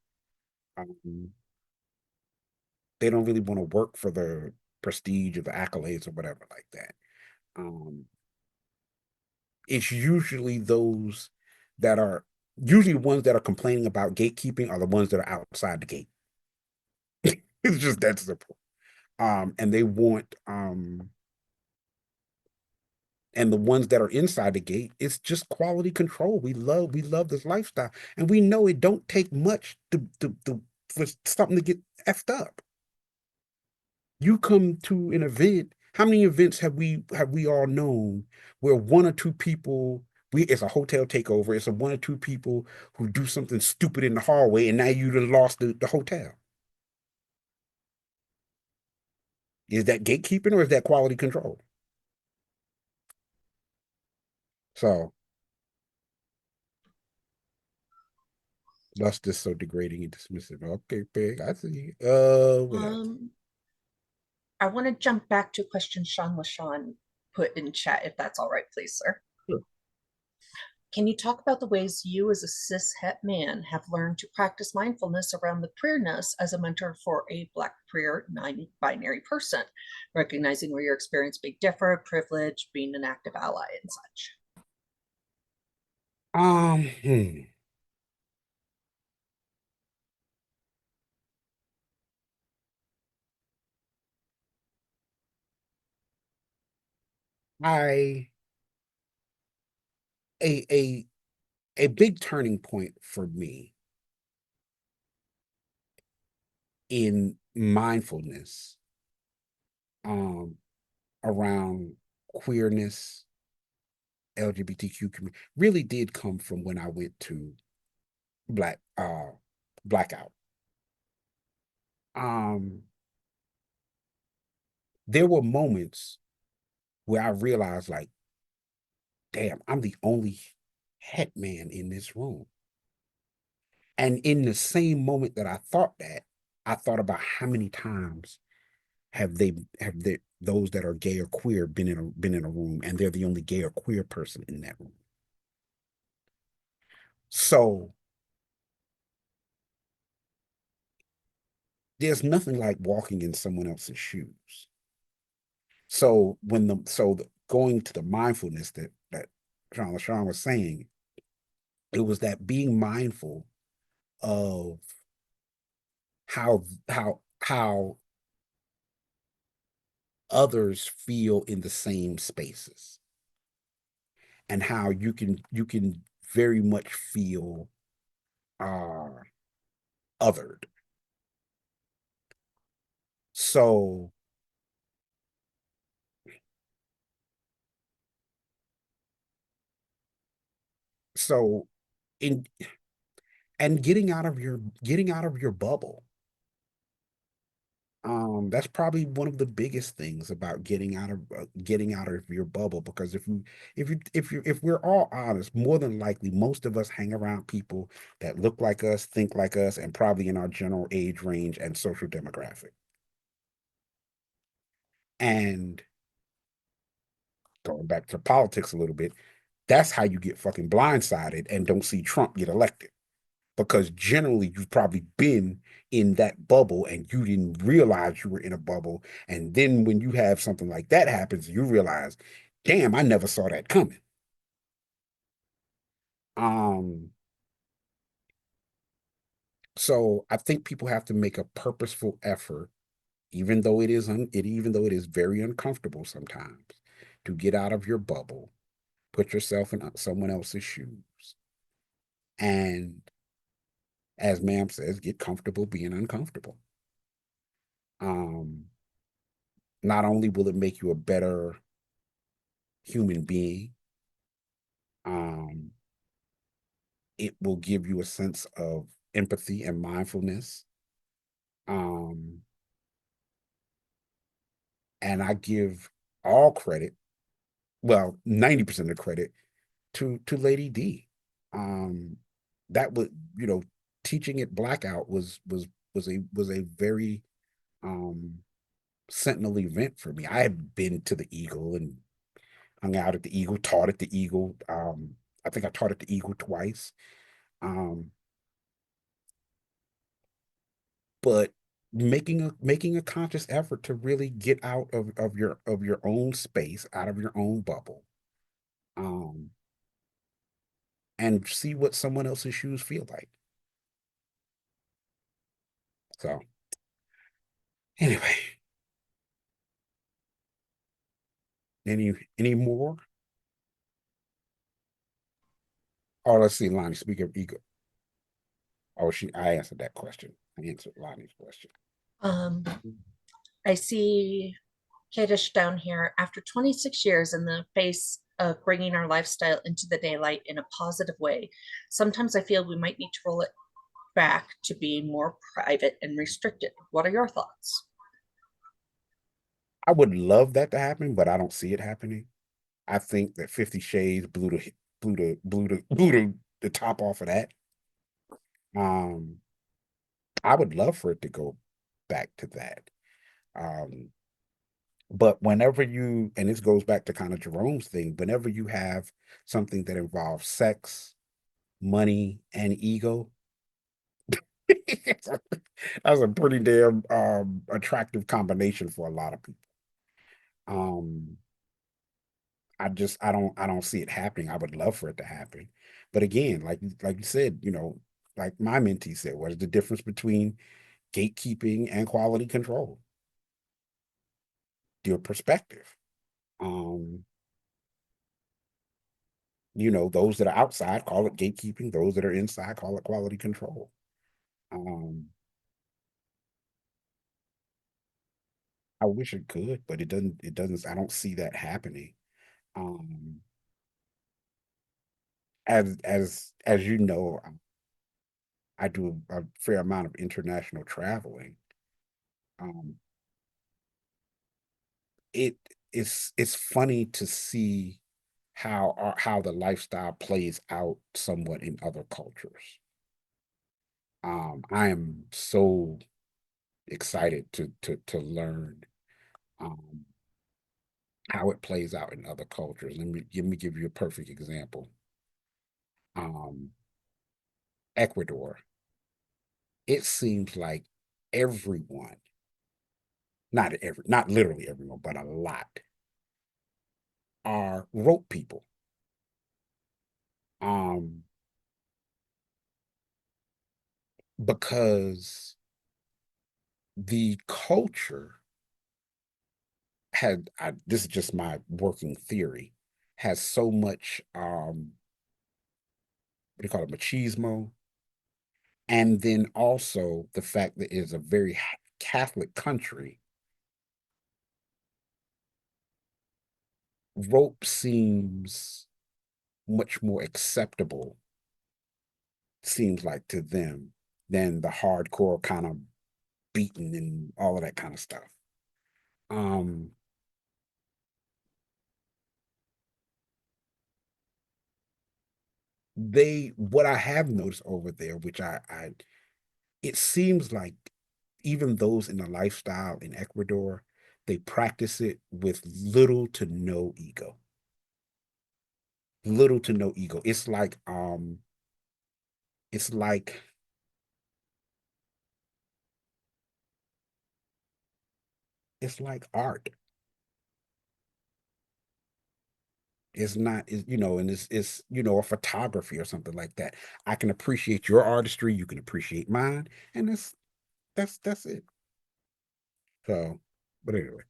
S2: um, they don't really want to work for the prestige or the accolades or whatever like that. Um, it's usually those that are usually ones that are complaining about gatekeeping are the ones that are outside the gate. It's just that simple. And they want and the ones that are inside the gate, it's just quality control. We love this lifestyle, and we know it don't take much to for something to get effed up. You come to an event. How many events have we all known where one or two people it's a hotel takeover, it's a one or two people who do something stupid in the hallway, and now you done lost the hotel. Is that gatekeeping or is that quality control? So that's just so degrading and dismissive. Okay, Peg, I see. What else?
S1: I want to jump back to a question Sean LaShawn put in chat, if that's all right, please, sir.
S2: Sure.
S1: Can you talk about the ways you, as a cis het man, have learned to practice mindfulness around the queerness as a mentor for a Black queer non-binary person, recognizing where your experience may differ, privilege, being an active ally, and such?
S2: Um, hmm. I a a big turning point for me in mindfulness um around queerness, LGBTQ community really did come from when I went to Black Blackout. Um, there were moments where I realized, like, damn, I'm the only het man in this room. And in the same moment that I thought that, I thought about how many times have those that are gay or queer been in a room, and they're the only gay or queer person in that room. So there's nothing like walking in someone else's shoes. So going to the mindfulness that Sean LaShawn was saying, it was that being mindful of how others feel in the same spaces, and how you can very much feel othered. So so in and getting out of your bubble. That's probably one of the biggest things about getting out of your bubble, because if we're all honest, more than likely most of us hang around people that look like us, think like us, and probably in our general age range and social demographic. And going back to politics a little bit, that's how you get fucking blindsided and don't see Trump get elected. Because generally you've probably been in that bubble and you didn't realize you were in a bubble. And then when you have something like that happens, you realize, damn, I never saw that coming. Um, so I think people have to make a purposeful effort, even though it is very uncomfortable sometimes, to get out of your bubble, put yourself in someone else's shoes, and as ma'am says, get comfortable being uncomfortable. Um, Not only will it make you a better human being, um, it will give you a sense of empathy and mindfulness. Um, and I give all credit, well, 90% of the credit to Lady D. Um, that was, you know, teaching at Blackout was a very sentinel event for me. I had been to the Eagle and hung out at the Eagle, taught at the Eagle. I think I taught at the Eagle twice. Um, but making a conscious effort to really get out of your own space, out of your own bubble, um, and see what someone else's shoes feel like. So anyway, any more? Oh, let's see, Lonnie. Speak of ego. Oh, I answered that question. I answered Lonnie's question.
S1: Um, I see Kadish down here. After 26 years in the face of bringing our lifestyle into the daylight in a positive way, sometimes I feel we might need to roll it back to being more private and restricted. What are your thoughts?
S2: I would love that to happen, but I don't see it happening. I think that 50 Shades blew the top off of that. Um, I would love for it to go back to that. Um, but whenever and this goes back to kind of Jerome's thing, whenever you have something that involves sex, money, and ego, that's a pretty damn attractive combination for a lot of people. Um, I don't see it happening. I would love for it to happen. But again, like you said, like my mentee said, what is the difference between gatekeeping and quality control? Your perspective. Um, those that are outside call it gatekeeping, those that are inside call it quality control. Um, I wish it could, but it doesn't, I don't see that happening. Um, as you know, I do a fair amount of international traveling. Um, it it's funny to see how the lifestyle plays out somewhat in other cultures. I am so excited to learn um, how it plays out in other cultures. Let me give you a perfect example. Um, Ecuador. It seems like everyone, not literally everyone, but a lot, are rope people. Um, because the culture this is just my working theory, has so much what do you call it, machismo, And then also the fact that it's a very Catholic country, rope seems much more acceptable, seems like to them, than the hardcore kind of beating and all of that kind of stuff. Um, what I have noticed over there, which it seems like even those in the lifestyle in Ecuador, they practice it with little to no ego. Little to no ego. It's like it's like art. It's not, and it's a photography or something like that. I can appreciate your artistry, you can appreciate mine, and that's it. So, but anyway.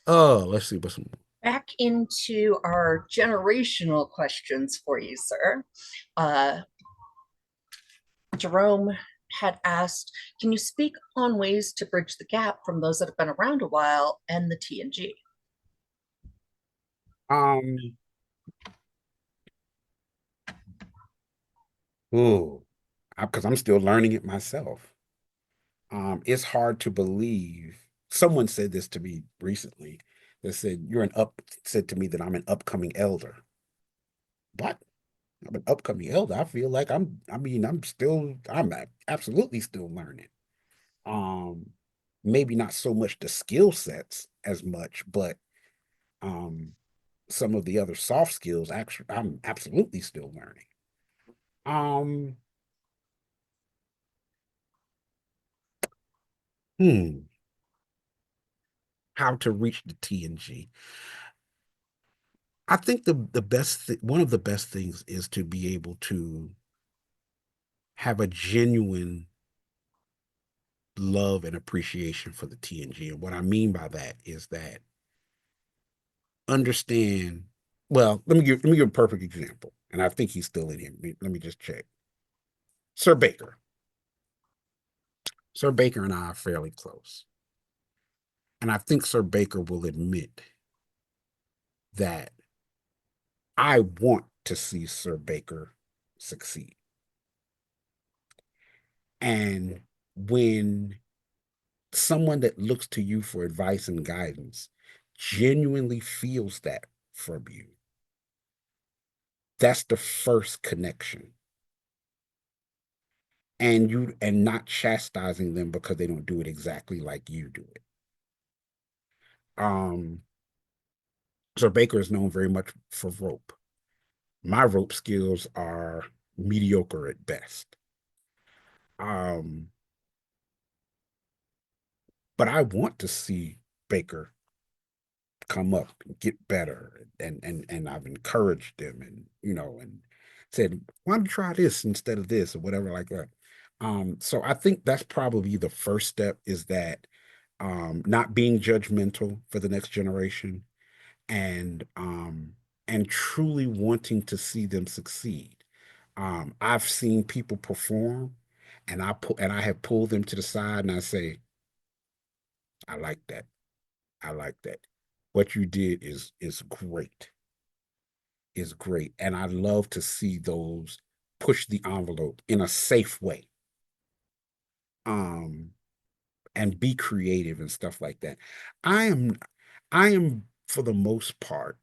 S2: Oh, let's see what's
S1: Back into our generational questions for you, sir. Jerome had asked, can you speak on ways to bridge the gap from those that have been around a while and the TNG?
S2: Ooh, because I'm still learning it myself. It's hard to believe. Someone said this to me recently. They said to me that I'm an upcoming elder. What? I'm an upcoming elder. I feel like I'm absolutely still learning. Um, Maybe not so much the skill sets as much, but um, some of the other soft skills, actually, I'm absolutely still learning. Um, hmm, how to reach the TNG. I think one of the best things is to be able to have a genuine love and appreciation for the TNG. And what I mean by that is that understand, well, let me give a perfect example. And I think he's still in here. Let me just check. Sir Baker. Sir Baker and I are fairly close. And I think Sir Baker will admit that I want to see Sir Baker succeed. And when someone that looks to you for advice and guidance genuinely feels that from you, that's the first connection. And not chastising them because they don't do it exactly like you do it. So Baker is known very much for rope. My rope skills are mediocre at best. But I want to see Baker come up and get better, and I've encouraged them, and said, why don't you try this instead of this or whatever like that. So I think that's probably the first step, is that not being judgmental for the next generation, and truly wanting to see them succeed. I've seen people perform, and I have pulled them to the side and I say, I like that. I like that. What you did is great. Is great. And I love to see those push the envelope in a safe way. And be creative and stuff like that. I am for the most part,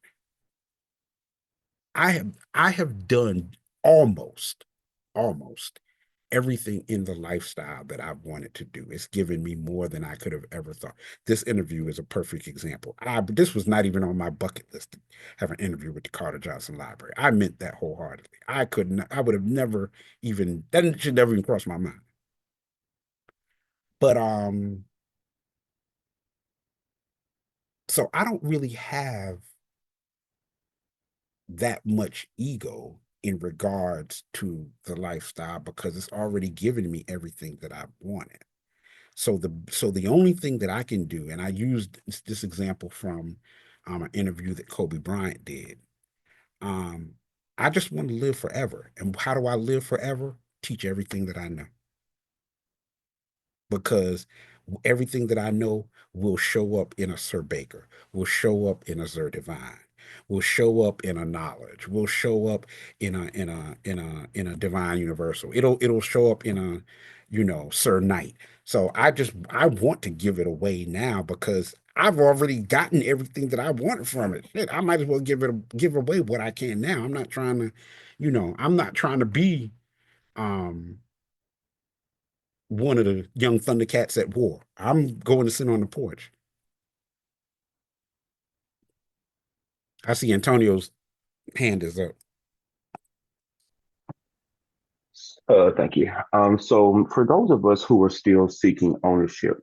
S2: I have done almost everything in the lifestyle that I've wanted to do. It's given me more than I could have ever thought. This interview is a perfect example. This was not even on my bucket list to have an interview with the Carter Johnson Library. I meant that wholeheartedly. I would have never even, that should never even cross my mind. But so I don't really have that much ego in regards to the lifestyle, because it's already given me everything that I wanted. So the only thing that I can do, and I used this example from an interview that Kobe Bryant did. I just want to live forever. And how do I live forever? Teach everything that I know. because everything that I know will show up in a Sir Baker, will show up in a Sir Divine, will show up in a knowledge, will show up in a divine universal. It'll show up in a, Sir Knight. So I want to give it away now because I've already gotten everything that I wanted from it. Shit, I might as well give away what I can now. I'm not trying to, I'm not trying to be um one of the young Thundercats at war. I'm going to sit on the porch. I see Antonio's hand is up.
S5: Thank you. So for those of us who are still seeking ownership,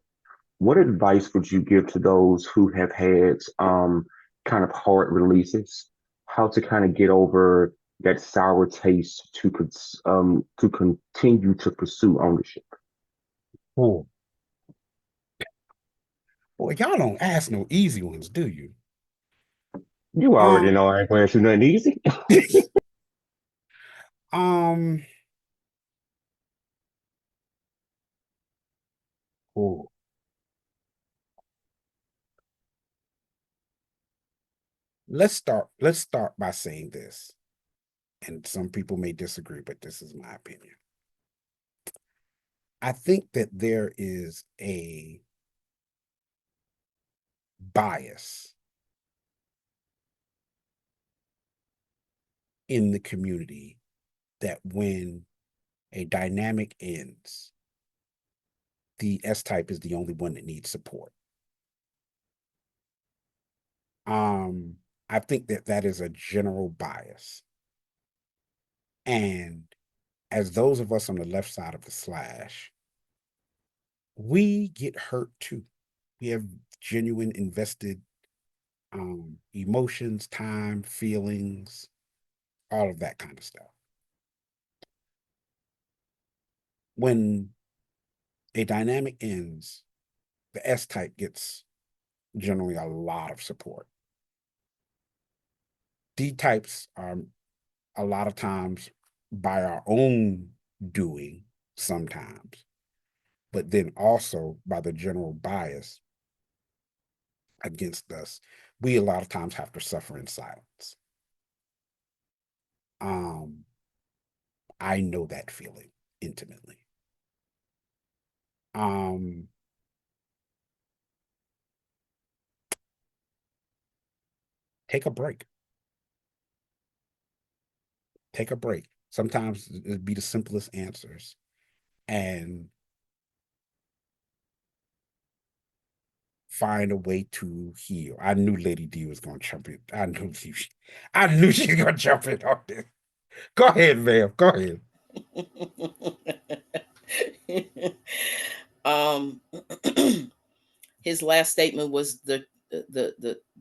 S5: what advice would you give to those who have had kind of hard releases? How to kind of get over that sour taste to continue to pursue ownership?
S2: Oh, boy, y'all don't ask no easy ones, do you?
S5: You already
S2: Um,
S5: know I ain't going to nothing easy.
S2: um, oh, let's start by saying this, and some people may disagree, but this is my opinion. I think that there is a bias in the community that when a dynamic ends, the S type is the only one that needs support. I think that that is a general bias. And as those of us on the left side of the slash, we get hurt too. We have genuine invested emotions, time, feelings, all of that kind of stuff. When a dynamic ends, the S type gets generally a lot of support. D types are a lot of times by our own doing sometimes, but then also by the general bias against us, we a lot of times have to suffer in silence. I know that feeling intimately. Um, take a break. Take a break. Sometimes it'd be the simplest answers. And find a way to heal. I knew Lady D was gonna jump in. I knew she was gonna jump in on this. Go ahead, ma'am. Go ahead.
S3: um his last statement was the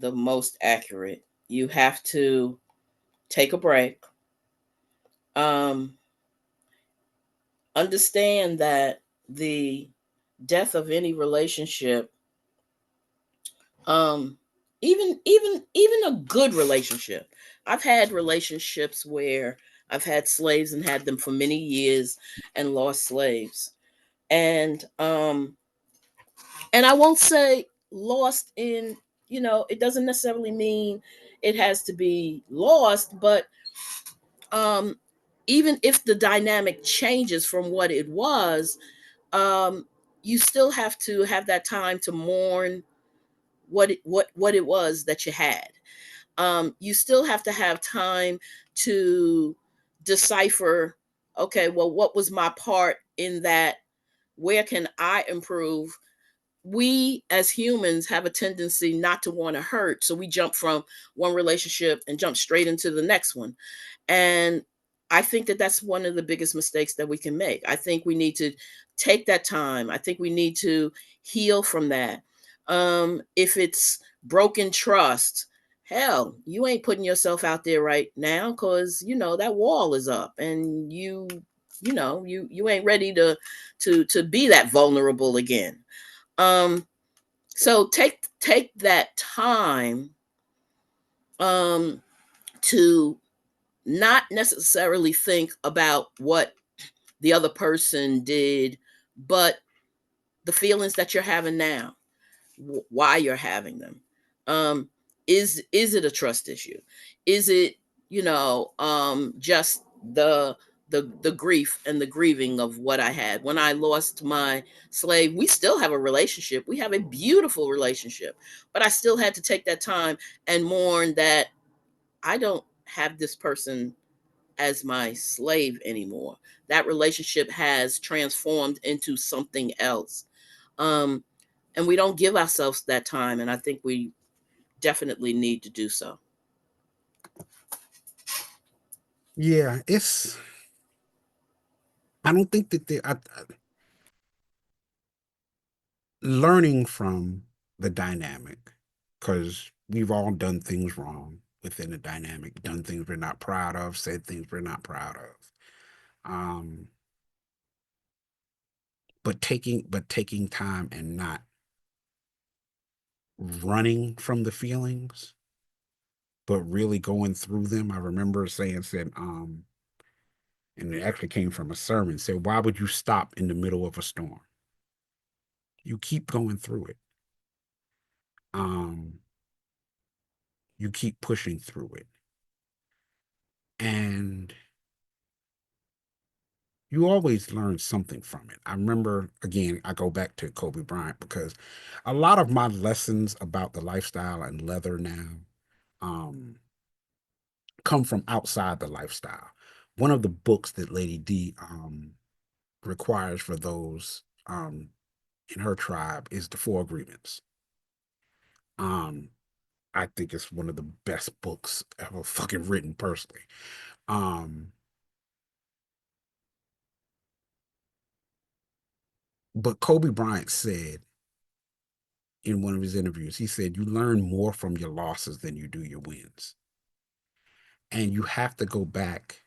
S3: most accurate. You have to take a break. Understand that the death of any relationship, um even a good relationship. I've had relationships where I've had slaves and had them for many years and lost slaves. And I won't say lost in, it doesn't necessarily mean it has to be lost, but um even if the dynamic changes from what it was, um you still have to have that time to mourn what it was that you had. You still have to have time to decipher, okay, well, what was my part in that? Where can I improve? We as humans have a tendency not to want to hurt, so we jump from one relationship and jump straight into the next one. And I think that that's one of the biggest mistakes that we can make. I think we need to take that time. I think we need to heal from that. If it's broken trust, hell, you ain't putting yourself out there right now because that wall is up, and you ain't ready to be that vulnerable again. So take that time to not necessarily think about what the other person did, but the feelings that you're having now, why you're having them. Is it a trust issue? Is it, just the grief and the grieving of what I had when I lost my slave? We still have a relationship. We have a beautiful relationship, but I still had to take that time and mourn that I don't have this person as my slave anymore. That relationship has transformed into something else. Um, and we don't give ourselves that time. And I think we definitely need to do so.
S2: Yeah, I don't think that learning from the dynamic, because we've all done things wrong within the dynamic, done things we're not proud of, said things we're not proud of. Um, but taking time and not running from the feelings, but really going through them. I remember said, and it actually came from a sermon, said, why would you stop in the middle of a storm? You keep going through it. Um, you keep pushing through it. And you always learn something from it. I remember, again, I go back to Kobe Bryant because a lot of my lessons about the lifestyle and leather now um, come from outside the lifestyle. One of the books that Lady D requires for those in her tribe is the Four Agreements. Um, I think it's one of the best books ever fucking written personally. Um, but Kobe Bryant said in one of his interviews, he said, you learn more from your losses than you do your wins. And you have to go back.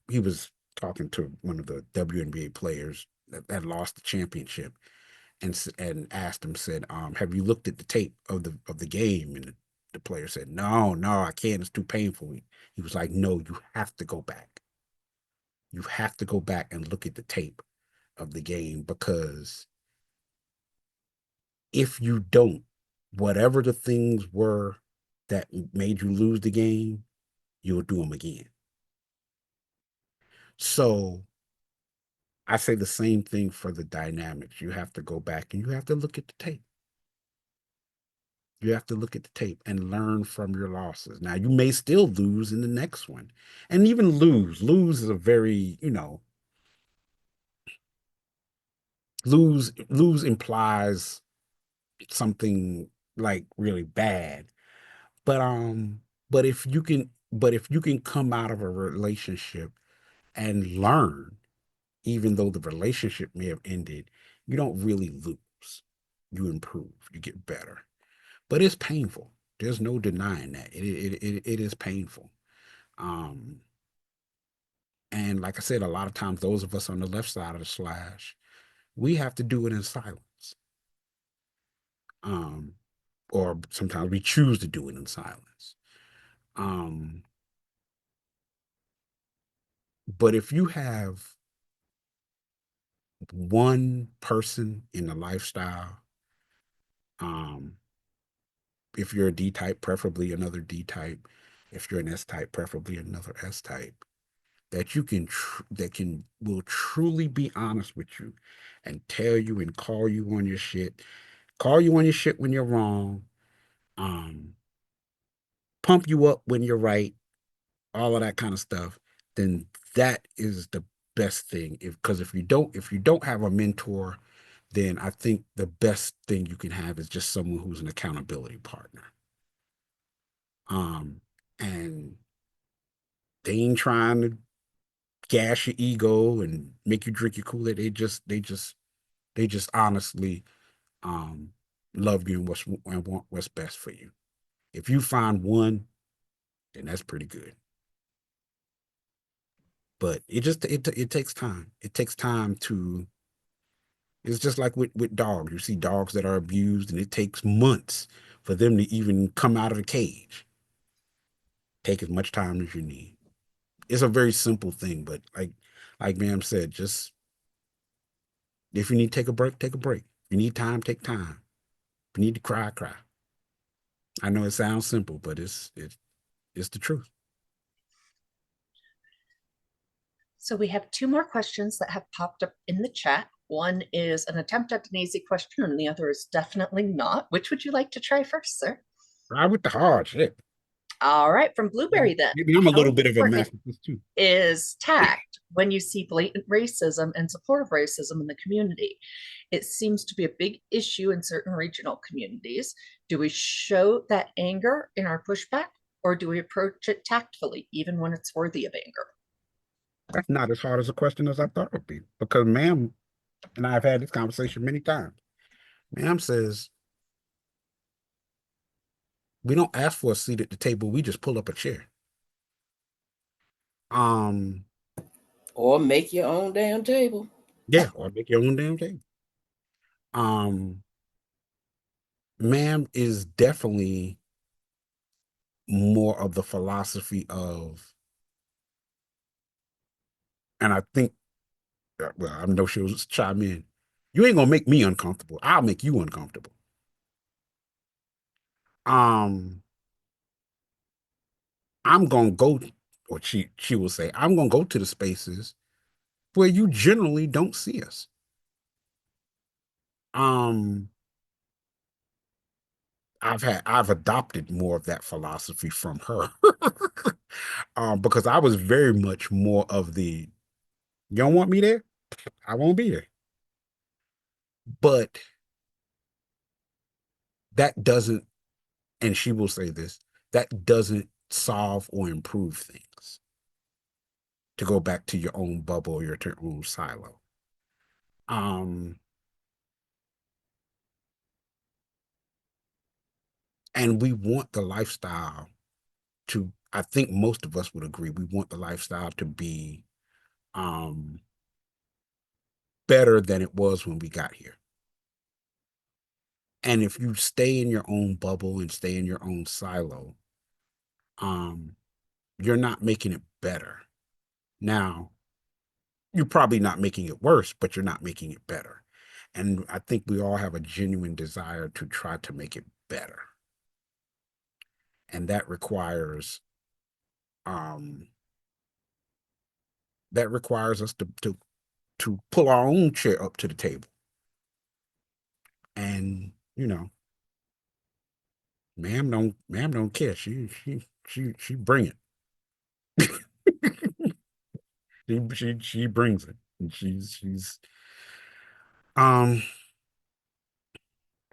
S2: He was talking to one of the WNBA players that lost the championship and asked him, said, have you looked at the tape of the game? And the player said, no, I can't. It's too painful. He was like, no, you have to go back. You have to go back and look at the tape of the game, because if you don't, whatever the things were that made you lose the game, you'll do them again. So I say the same thing for the dynamics. You have to go back and you have to look at the tape. You have to look at the tape and learn from your losses. Now, you may still lose in the next one. And even lose is a very, lose implies something like really bad. But if you can come out of a relationship and learn, even though the relationship may have ended, you don't really lose. You improve, you get better. But it's painful. There's no denying that. It is painful. Um, and like I said, a lot of times those of us on the left side of the slash, we have to do it in silence. Um, or sometimes we choose to do it in silence. Um, but if you have one person in the lifestyle, um, if you're a D type, preferably another D type. If you're an S type, preferably another S type. That you can will truly be honest with you and tell you and call you on your shit when you're wrong, um, pump you up when you're right, all of that kind of stuff. Then that is the best thing. Because if you don't have a mentor, then I think the best thing you can have is just someone who's an accountability partner. And they ain't trying to gas your ego and make you drink your Kool-Aid. They just honestly um love you and want what's best for you. If you find one, then that's pretty good. But it takes time. It takes time to. It's just like with dogs. You see dogs that are abused, and it takes months for them to even come out of the cage. Take as much time as you need. It's a very simple thing, but like Ma'am said, just If you need to take a break, take a break. If you need time, take time. If you need to cry, cry. I know it sounds simple, but it's the truth.
S1: So we have two more questions that have popped up in the chat. One is an attempt at an easy question, and the other is definitely not. Which would you like to try first, sir?
S2: Try with the hard shit.
S1: All right, from Blueberry then.
S2: Maybe I'm a
S1: How
S2: little bit of a
S1: important
S2: masochist too.
S1: is tact when you see blatant racism and support of racism in the community? It seems to be a big issue in certain regional communities. Do we show that anger in our pushback, or do we approach it tactfully, even when it's worthy of anger?
S2: That's not as hard as a question as I thought it would be, because ma'am and I have had this conversation many times. Ma'am says, we don't ask for a seat at the table, we just pull up a chair.
S3: Or make your own damn table.
S2: Yeah, or make your own damn table. Ma'am is definitely more of the philosophy of, and I think, well, I know she'll chime in. You ain't gonna make me uncomfortable. I'll make you uncomfortable. I'm gonna go, or she will say, I'm gonna go to the spaces where you generally don't see us. I've adopted more of that philosophy from her. Because I was very much more of the, you don't want me there? I won't be there. But that doesn't, and she will say this, that doesn't solve or improve things. To go back to your own bubble, your own silo. And we want the lifestyle to, I think most of us would agree, we want the lifestyle to be better than it was when we got here. And if you stay in your own bubble and stay in your own silo, you're not making it better. Now, you're probably not making it worse, but you're not making it better. And I think we all have a genuine desire to try to make it better. And that requires us to pull our own chair up to the table. And, ma'am don't care. She bring it. she brings it. And she's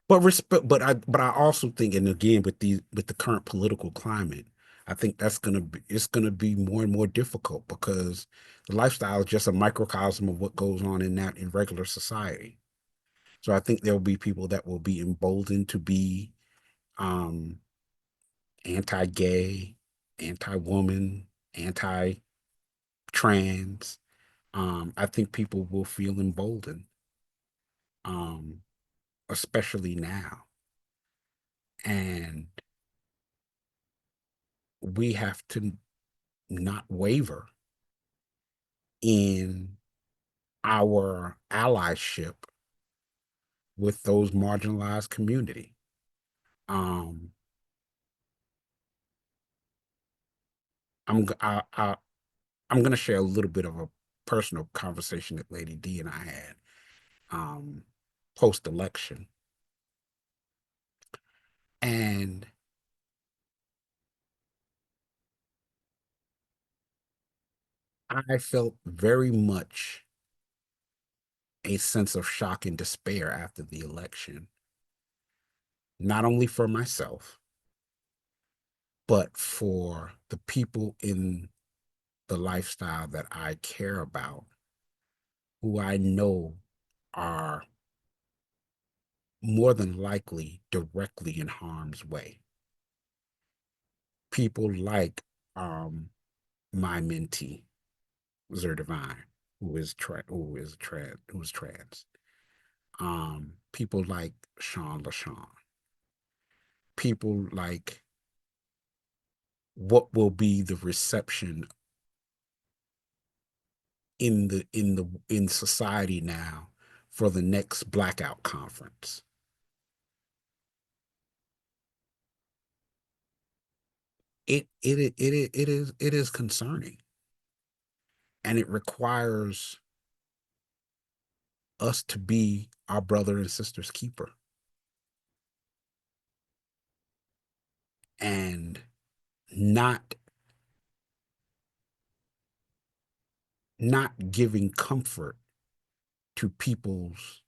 S2: but I also think, and again with the current political climate, I think it's gonna be more and more difficult, because the lifestyle is just a microcosm of what goes on in regular society. So I think there'll be people that will be emboldened to be anti-gay, anti-woman, anti-trans. I think people will feel emboldened, especially now. And we have to not waver in our allyship with those marginalized community. I'm going to share a little bit of a personal conversation that Lady D and I had post-election. And I felt very much a sense of shock and despair after the election, not only for myself, but for the people in the lifestyle that I care about, who I know are more than likely directly in harm's way. People like my mentee, Zer Divine, who is trans. People like Sean LaShawn. People like what will be the reception in society now for the next Blackout conference. It is concerning, and it requires us to be our brother and sister's keeper, and not giving comfort to people's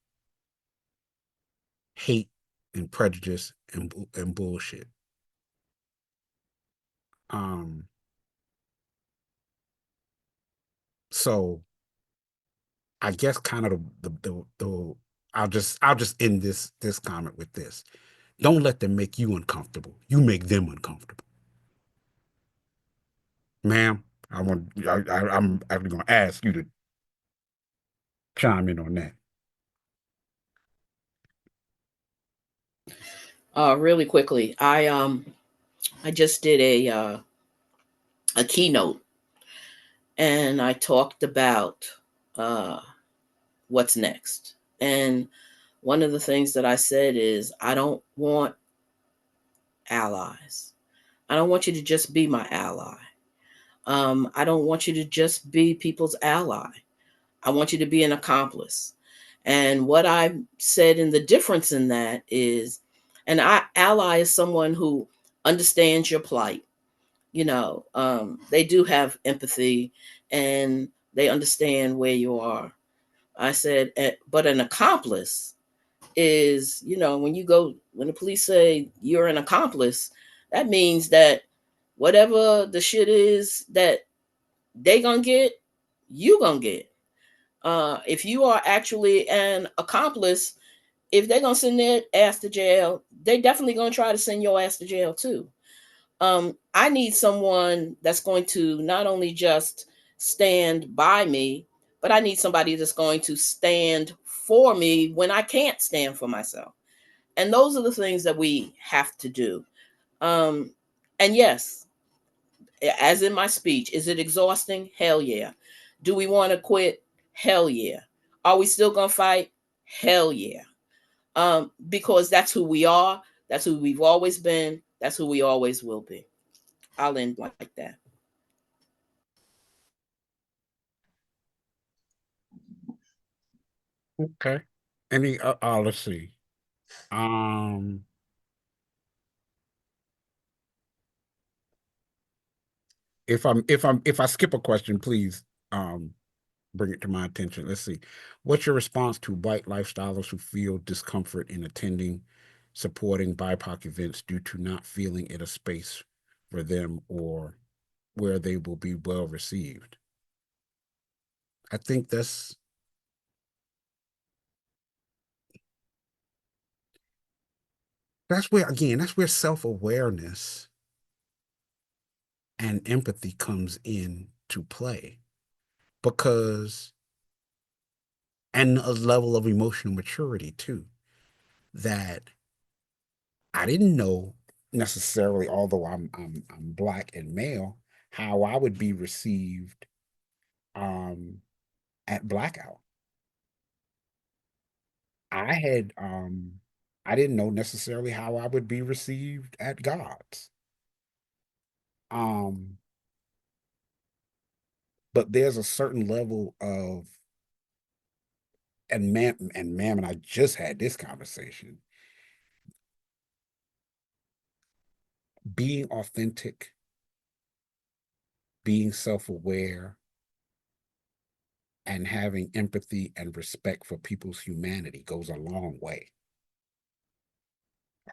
S2: hate and prejudice and bullshit. So I guess kind of the I'll just end this comment with this. Don't let them make you uncomfortable. You make them uncomfortable. Ma'am, I'm actually gonna ask you to chime in on that.
S3: Really quickly, I just did a keynote, and I talked about what's next. And one of the things that I said is, I don't want allies. I don't want you to just be my ally. I don't want you to just be people's ally. I want you to be an accomplice. And what I said in the difference in that is, an ally is someone who understands your plight. They do have empathy and they understand where you are. I said, but an accomplice is, when the police say you're an accomplice, that means that whatever the shit is that they gonna get, you gonna get. If you are actually an accomplice, if they're gonna send their ass to jail, they definitely gonna try to send your ass to jail too. I need someone that's going to not only just stand by me, but I need somebody that's going to stand for me when I can't stand for myself. And those are the things that we have to do. And yes, as in my speech, is it exhausting? Hell yeah. Do we want to quit? Hell yeah. Are we still going to fight? Hell yeah. Because that's who we are. That's who we've always been. That's who we always will be. I'll end like that.
S2: Okay. Any let's see. If I skip a question, please bring it to my attention. Let's see. What's your response to white lifestylers who feel discomfort in attending, supporting BIPOC events due to not feeling it a space for them or where they will be well received? I think that's that's where self-awareness and empathy comes in to play, because and a level of emotional maturity too, that I didn't know necessarily, although I'm black and male, how I would be received um at Blackout. I had I didn't know necessarily how I would be received at God's. Um but there's a certain level of, and ma'am, and I just had this conversation. Being authentic, being self-aware, and having empathy and respect for people's humanity goes a long way.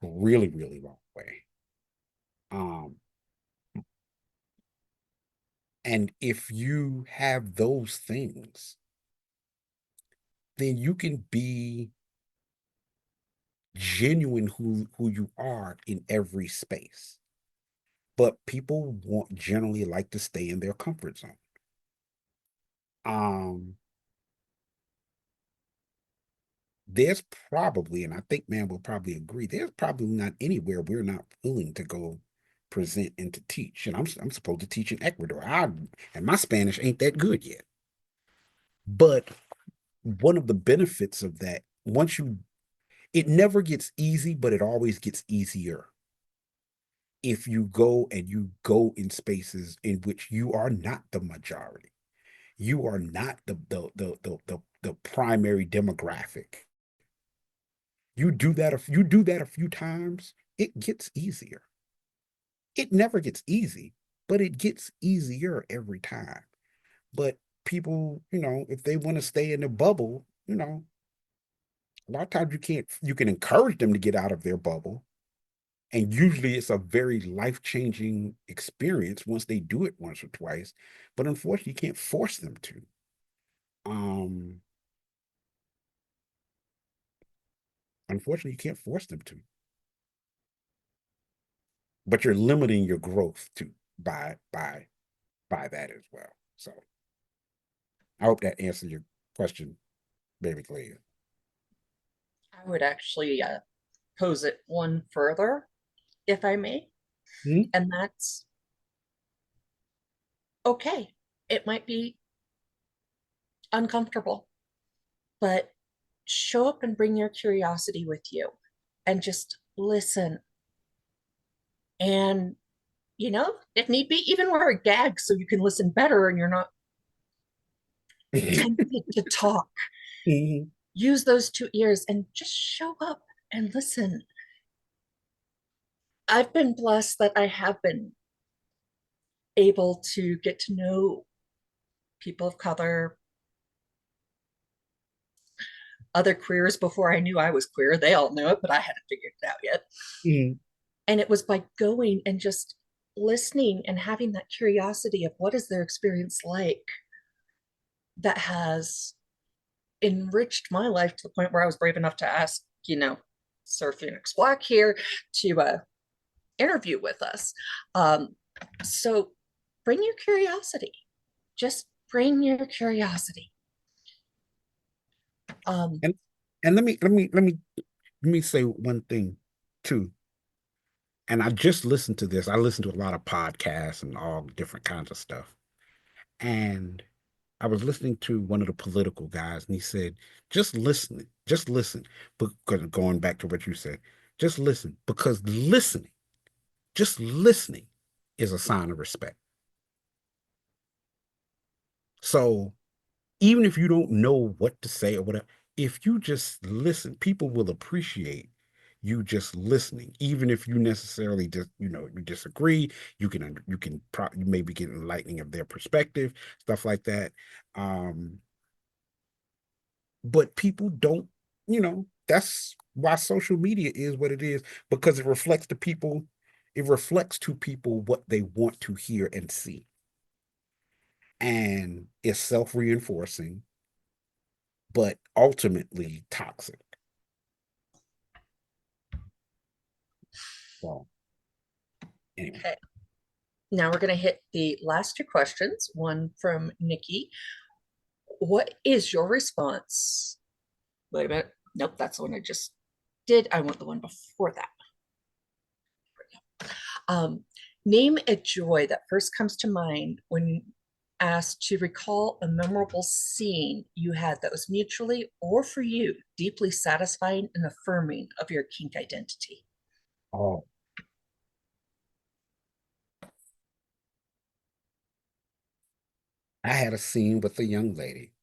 S2: A really, really long way. And if you have those things, then you can be genuine who you are in every space. But people generally like to stay in their comfort zone. There's probably, and I think man will probably agree, there's probably not anywhere we're not willing to go present and to teach. And I'm supposed to teach in Ecuador. And my Spanish ain't that good yet. But one of the benefits of that, it never gets easy, but it always gets easier if you go in spaces in which you are not the majority. You are not the primary demographic. You do that a few times, it gets easier. It never gets easy, but it gets easier every time. But people, if they want to stay in the bubble, a lot of times you can encourage them to get out of their bubble. And usually it's a very life-changing experience once they do it once or twice. But unfortunately, you can't force them to. Unfortunately, you can't force them to. But you're limiting your growth by that as well. So I hope that answers your question, baby Clea.
S1: I would actually pose it one further, if I may.
S2: Mm-hmm.
S1: And that's okay. It might be uncomfortable, but show up and bring your curiosity with you and just listen. And, if need be, even wear a gag so you can listen better and you're not tempted to talk.
S2: Mm-hmm.
S1: Use those 2 ears and just show up and listen. I've been blessed that I have been able to get to know people of color, other queers before I knew I was queer. They all know it, but I hadn't figured it out yet.
S2: Mm-hmm.
S1: And it was by going and just listening and having that curiosity of what is their experience like that has enriched my life to the point where I was brave enough to ask, Sir Phoenix Black here to interview with us. So bring your curiosity. Just bring your curiosity.
S2: And let me say one thing too. And I just listened to this. I listen to a lot of podcasts and all different kinds of stuff. And I was listening to one of the political guys, and he said, just listen. Because going back to what you said, just listen, because just listening is a sign of respect. So even if you don't know what to say or whatever, if you just listen, people will appreciate you just listening. Even if you necessarily just, you disagree, you maybe get enlightening of their perspective, stuff like that. But people don't, that's why social media is what it is, because it reflects to people what they want to hear and see. And it's self-reinforcing, but ultimately toxic. So, anyway.
S1: Okay. Now we're going to hit the last 2 questions. One from Nikki. What is your response? Wait a minute. Nope, that's the one I just did. I want the one before that. Name a joy that first comes to mind when asked to recall a memorable scene you had that was mutually or for you deeply satisfying and affirming of your kink identity.
S2: Oh, I had a scene with a young lady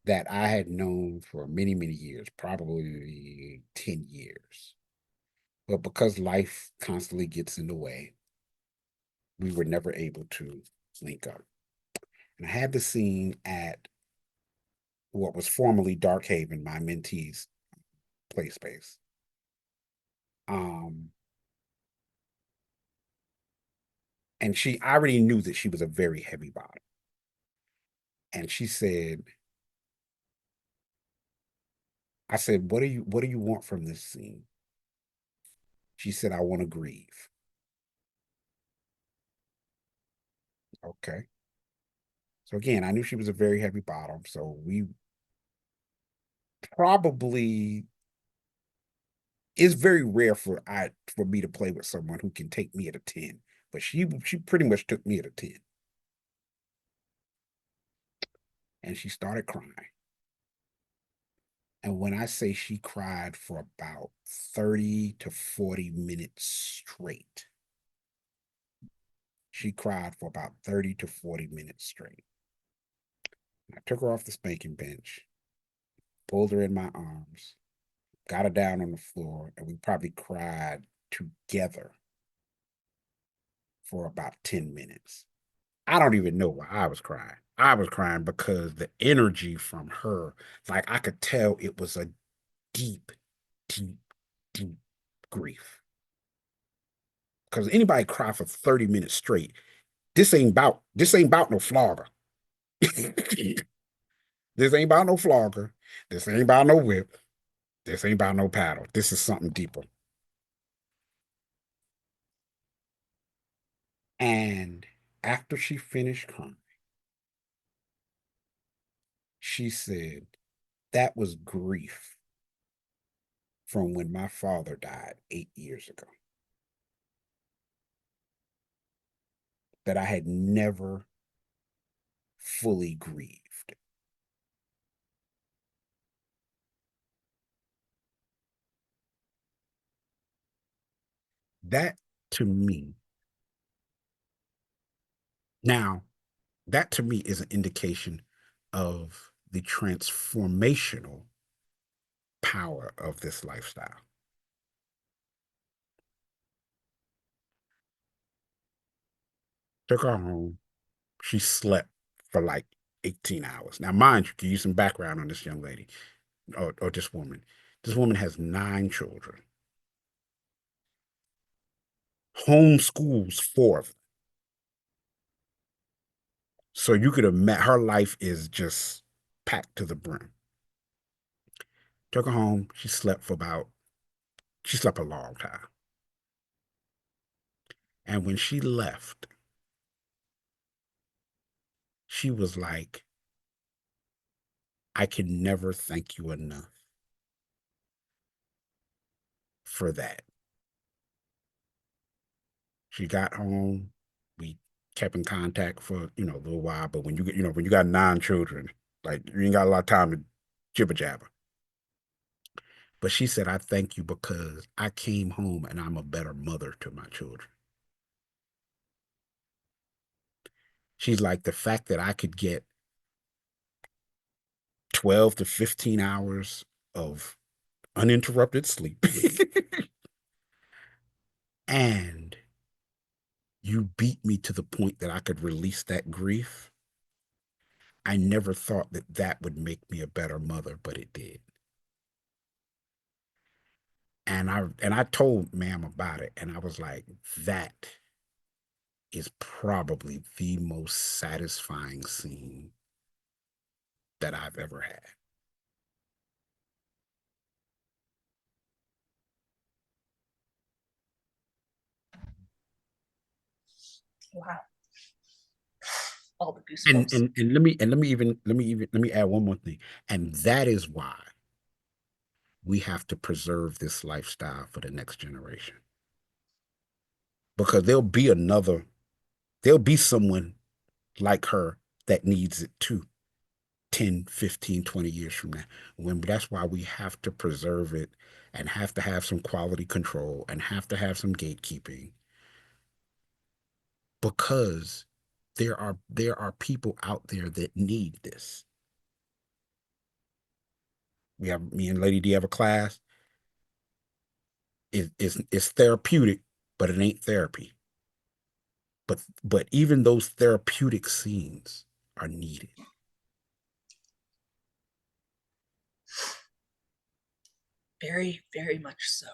S2: that I had known for many, many years, probably 10 years. But because life constantly gets in the way, we were never able to link up. And I had the scene at what was formerly Dark Haven, my mentee's play space. And I already knew that she was a very heavy bottom. And she said, I said, what do you want from this scene? She said, I want to grieve. Okay. So again, I knew she was a very heavy bottom. So we probably, it's very rare for me to play with someone who can take me at a 10, but she pretty much took me at a 10. and she started crying. And when I say she cried for about 30 to 40 minutes straight, she cried for about 30 to 40 minutes straight. I took her off the spanking bench, pulled her in my arms, got her down on the floor, and we probably cried together for about 10 minutes. I don't even know why I was crying. I was crying because the energy from her, like I could tell it was a deep, deep, deep grief. Because anybody cry for 30 minutes straight, this ain't about no flogger. This ain't about no flogger. This ain't about no whip. This ain't about no paddle. This is something deeper. And after she finished crying, she said, that was grief from when my father died 8 years ago. That I had never fully grieved. That to me, now, that to me is an indication of the transformational power of this lifestyle. Took her home. She slept for like 18 hours. Now, mind you, give you some background on this young lady or this woman. This woman has 9 children, homeschools 4 of them. So you could have met her life is just packed to the brim. Took her home. She slept a long time. And when she left, she was like, I can never thank you enough for that. She got home. We kept in contact for, a little while. But when when you got 9 children, like you ain't got a lot of time to jibber jabber. But she said, I thank you because I came home and I'm a better mother to my children. She's like, the fact that I could get 12 to 15 hours of uninterrupted sleep and you beat me to the point that I could release that grief. I never thought that that would make me a better mother, but it did. And I told ma'am about it, and I was like, that is probably the most satisfying scene that I've ever had.
S1: Wow. All the
S2: And
S1: goosebumps.
S2: and let me add one more thing. And that is why we have to preserve this lifestyle for the next generation. Because there'll be someone like her that needs it too 10, 15, 20 years from now. That's why we have to preserve it and have to have some quality control and have to have some gatekeeping, because there are people out there that need this. We have Me and Lady D have a class. It's therapeutic, but it ain't therapy. But even those therapeutic scenes are needed.
S1: Very, very much so.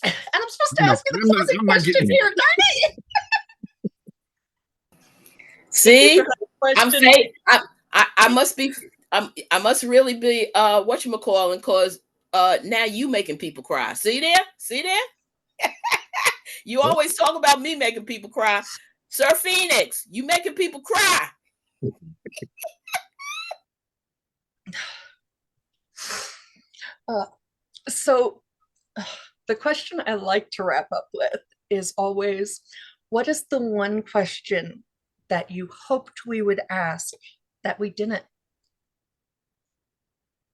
S1: And I'm supposed to ask you the closing question here, darn it!
S3: See, I'm saying I must be I must really be whatchamacalling, because now you making people cry. See there? You always talk about me making people cry. Sir Phoenix, you making people cry.
S1: So the question I like to wrap up with is always, what is the one question that you hoped we would ask that we didn't?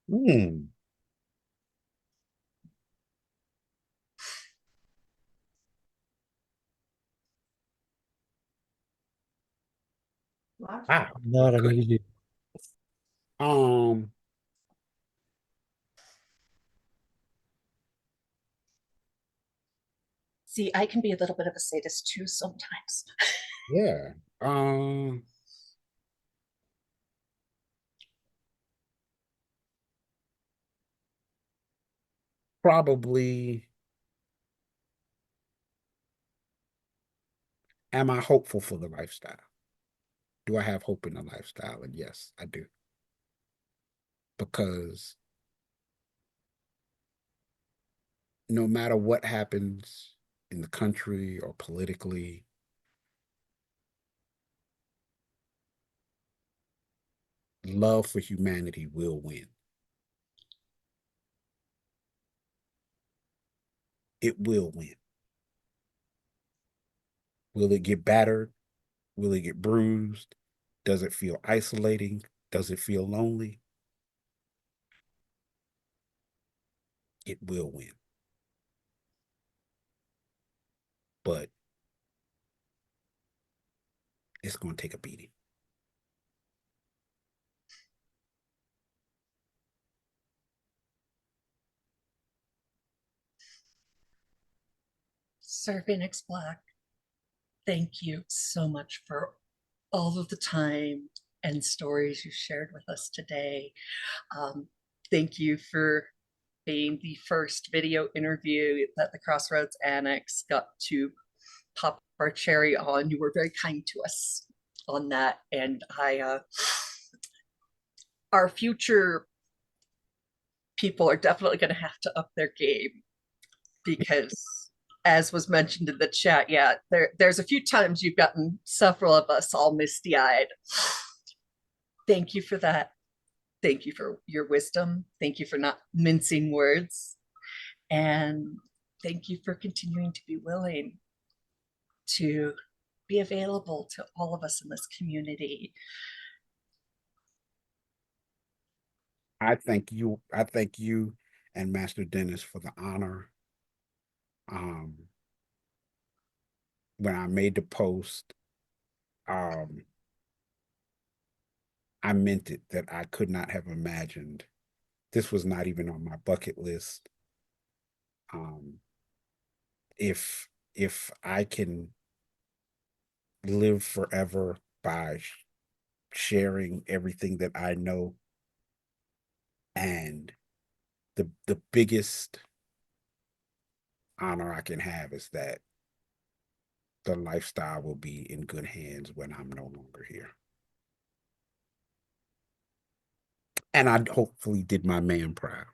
S2: Hmm. Wow.
S4: Not an easy.
S2: Um,
S1: See, I can be a little bit of a sadist too sometimes.
S2: yeah. Probably, am I hopeful for the lifestyle? Do I have hope in the lifestyle? And yes, I do. Because no matter what happens in the country or politically, love for humanity will win. It will win. Will it get battered? Will it get bruised? Does it feel isolating? Does it feel lonely? It will win. But it's going to take a beating.
S1: Sir Phoenix Black, thank you so much for all of the time and stories you shared with us today. Thank you for being the first video interview that the Crossroads Annex got to pop our cherry on. You were very kind to us on that, and our future people are definitely going to have to up their game, because as was mentioned in the chat, yeah, there's a few times you've gotten several of us all misty-eyed. Thank you for that. Thank you for your wisdom. Thank you for not mincing words. And thank you for continuing to be willing to be available to all of us in this community.
S2: I thank you. I thank you and Master Dennis for the honor. When I made the post, I meant it, that I could not have imagined. This was not even on my bucket list. If I can live forever by sharing everything that I know, and the biggest honor I can have is that the lifestyle will be in good hands when I'm no longer here. And I hopefully did my man proud.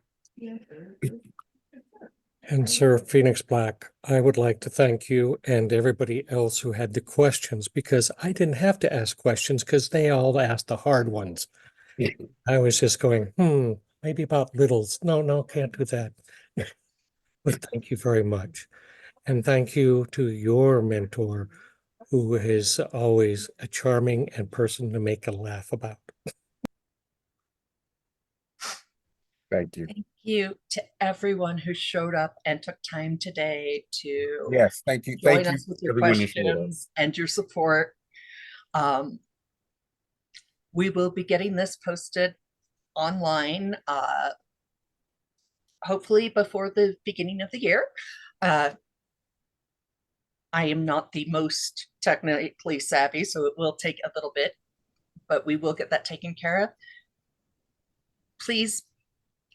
S4: And Sir Phoenix Black, I would like to thank you and everybody else who had the questions, because I didn't have to ask questions because they all asked the hard ones. I was just going, maybe about littles. No, can't do that. But thank you very much. And thank you to your mentor, who is always a charming and person to make a laugh about.
S2: Thank you.
S1: Thank you to everyone who showed up and took time today to
S2: Yes, thank you.
S1: join
S2: Thank you,
S1: us with your
S2: everyone who showed up.
S1: questions and your support. We will be getting this posted online, hopefully before the beginning of the year. I am not the most technically savvy, so it will take a little bit, but we will get that taken care of. Please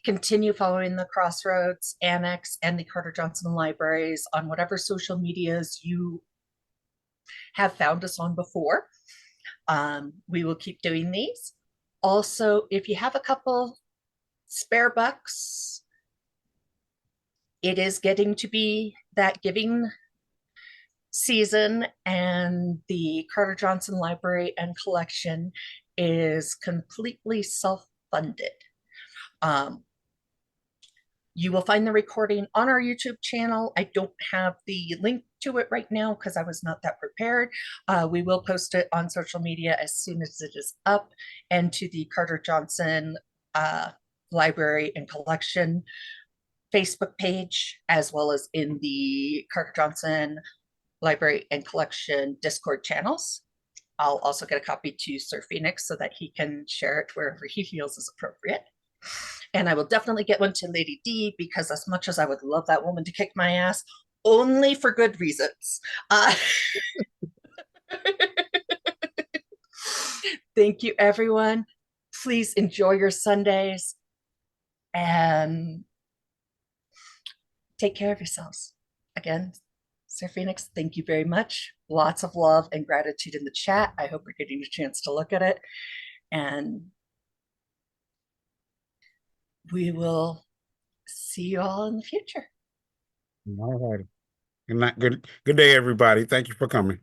S1: continue following the Crossroads Annex and the Carter Johnson Libraries on whatever social medias you have found us on before. We will keep doing these. Also, if you have a couple spare bucks, it is getting to be that giving season, and the Carter Johnson Library and Collection is completely self-funded. You will find the recording on our YouTube channel. I don't have the link to it right now because I was not that prepared. We will post it on social media as soon as it is up, and to the Carter Johnson Library and Collection Facebook page, as well as in the Carter Johnson Library and Collection Discord channels. I'll also get a copy to Sir Phoenix so that he can share it wherever he feels is appropriate. And I will definitely get one to Lady D, because as much as I would love that woman to kick my ass, only for good reasons. Thank you, everyone. Please enjoy your Sundays and take care of yourselves. Again, Sir Phoenix, thank you very much. Lots of love and gratitude in the chat. I hope you're getting a chance to look at it. And we will see you all in the future.
S2: All right. Good night. Good day, everybody. Thank you for coming.